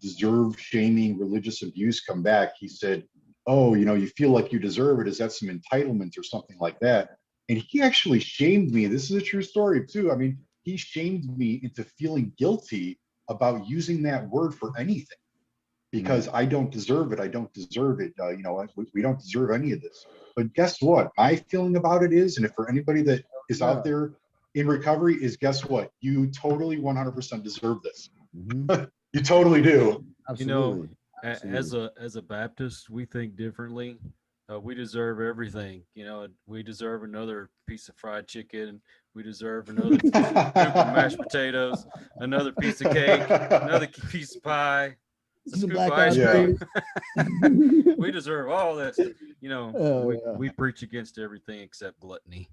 deserve shaming religious abuse come back. He said, oh, you feel like you deserve it. Is that some entitlement or something like that? And he actually shamed me. This is a true story too. I mean, he shamed me into feeling guilty about using that word for anything because I don't deserve it. I don't deserve it. We don't deserve any of this. But guess what? My feeling about it is, and if for anybody that is out there in recovery, is guess what? You totally 100% deserve this. You totally do. Absolutely. As a Baptist, we think differently. We deserve everything. We deserve another piece of fried chicken. We deserve another scoop of mashed potatoes, another piece of cake, another piece of pie, a scoop of ice cream. We deserve all that stuff. We preach against everything except gluttony.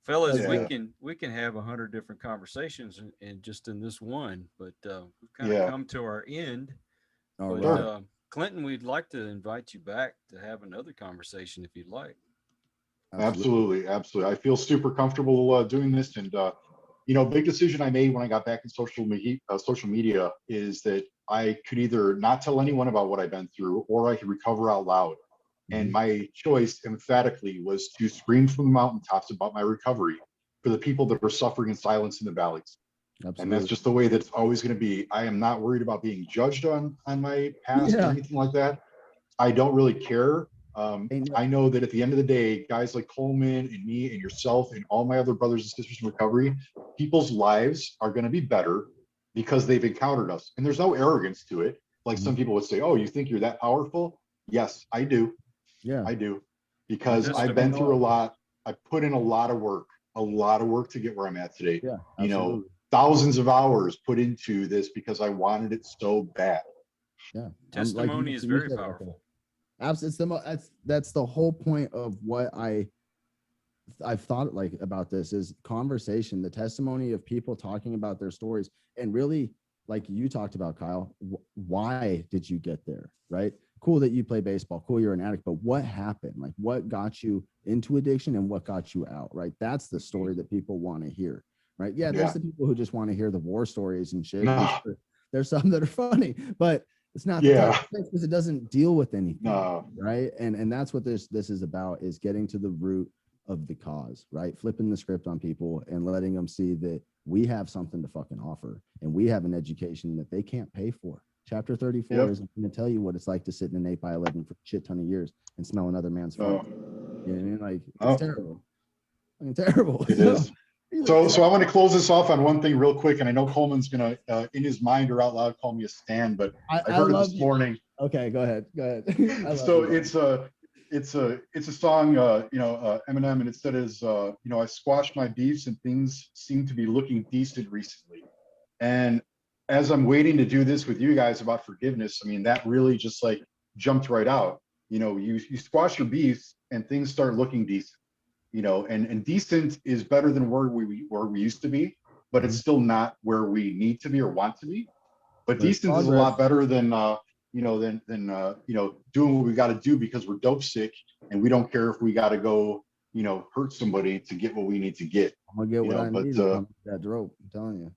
Fellas, we can have 100 different conversations in this one, but we've kind of come to our end. Clinton, we'd like to invite you back to have another conversation if you'd like. Absolutely. I feel super comfortable doing this, and big decision I made when I got back in social media is that I could either not tell anyone about what I've been through, or I could recover out loud. And my choice emphatically was to scream from the mountaintops about my recovery for the people that are suffering in silence in the valleys. Absolutely. And that's just the way that it's always going to be. I am not worried about being judged on my past or anything like that. I don't really care. I know that at the end of the day, guys like Coleman and me and yourself and all my other brothers and sisters in recovery, people's lives are going to be better because they've encountered us. And there's no arrogance to it. Like some people would say, oh, you think you're that powerful? Yes, I do. Yeah, I do. Because I've been through a lot. I put in a lot of work to get where I'm at today. Yeah, you know, thousands of hours put into this because I wanted it so bad. Yeah. Testimony is very powerful. Absolutely. That's the whole point of what I've thought like about this is conversation, the testimony of people talking about their stories, and really, like you talked about, Kyle, why did you get there? Right? Cool that you play baseball. Cool, you're an addict, but what happened? Like, what got you into addiction and what got you out? Right? That's the story that people want to hear. Right? Yeah, there's the people who just want to hear the war stories and shit. No. There's some that are funny, but it's not because it doesn't deal with anything, right? And that's what this is about, is getting to the root of the cause, right? Flipping the script on people and letting them see that we have something to fucking offer, and we have an education that they can't pay for. Chapter 34 isn't going to tell you what it's like to sit in an 8x11 for a shit ton of years and smell another man's fart. You know what I mean? Like, it's terrible. I mean, terrible. It is. So I want to close this off on one thing real quick, and I know Coleman's gonna, in his mind or out loud, call me a stan, but I heard it this morning. Okay, go ahead. So it's a song, Eminem, and it said I squashed my beefs and things seem to be looking decent recently. And as I'm waiting to do this with you guys about forgiveness, I mean, that really just like jumped right out. You know, you squash your beefs and things start looking decent. You know, and decent is better than where we used to be, but it's still not where we need to be or want to be. But decent is a lot better than doing what we got to do because we're dope sick and we don't care if we got to go, hurt somebody to get what we need to get. I'm gonna get what I need. That dope, I'm telling you.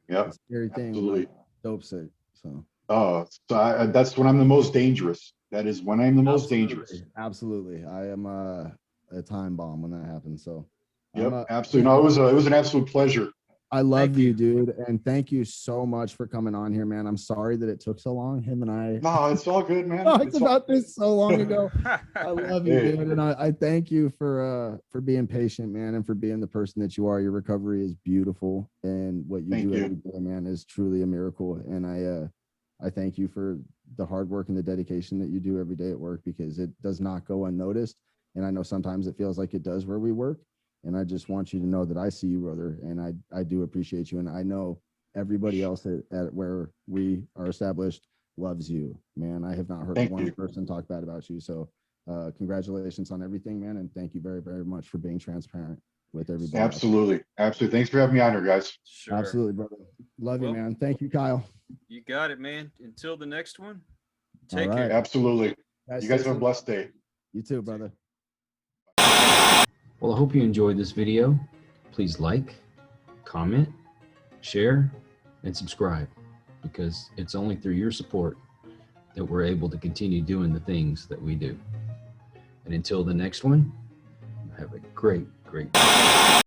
Yeah, it's a scary thing. Absolutely. Dope sick. So. That's when I'm the most dangerous. That is when I'm the most dangerous. Absolutely, I am a time bomb when that happens. So absolutely. No, it was an absolute pleasure. I love you, dude, and thank you so much for coming on here, man. I'm sorry that it took so long. Him and I. No, it's all good, man. Talked about this so long ago. I love you, dude, and I thank you for being patient, man, and for being the person that you are. Your recovery is beautiful, and what you do every day, man, is truly a miracle. And I thank you for the hard work and the dedication that you do every day at work, because it does not go unnoticed. And I know sometimes it feels like it does where we work. And I just want you to know that I see you, brother. And I do appreciate you. And I know everybody else at where we are established loves you, man. I have not heard one person talk bad about you. So congratulations on everything, man. And thank you very, very much for being transparent with everybody. Absolutely. Absolutely. Thanks for having me on here, guys. Sure. Absolutely, brother. Love you, man. Thank you, Kyle. You got it, man. Until the next one, take care. Absolutely. You guys have a blessed day. You too, brother. Well, I hope you enjoyed this video. Please like, comment, share, and subscribe, because it's only through your support that we're able to continue doing the things that we do. And until the next one, have a great day.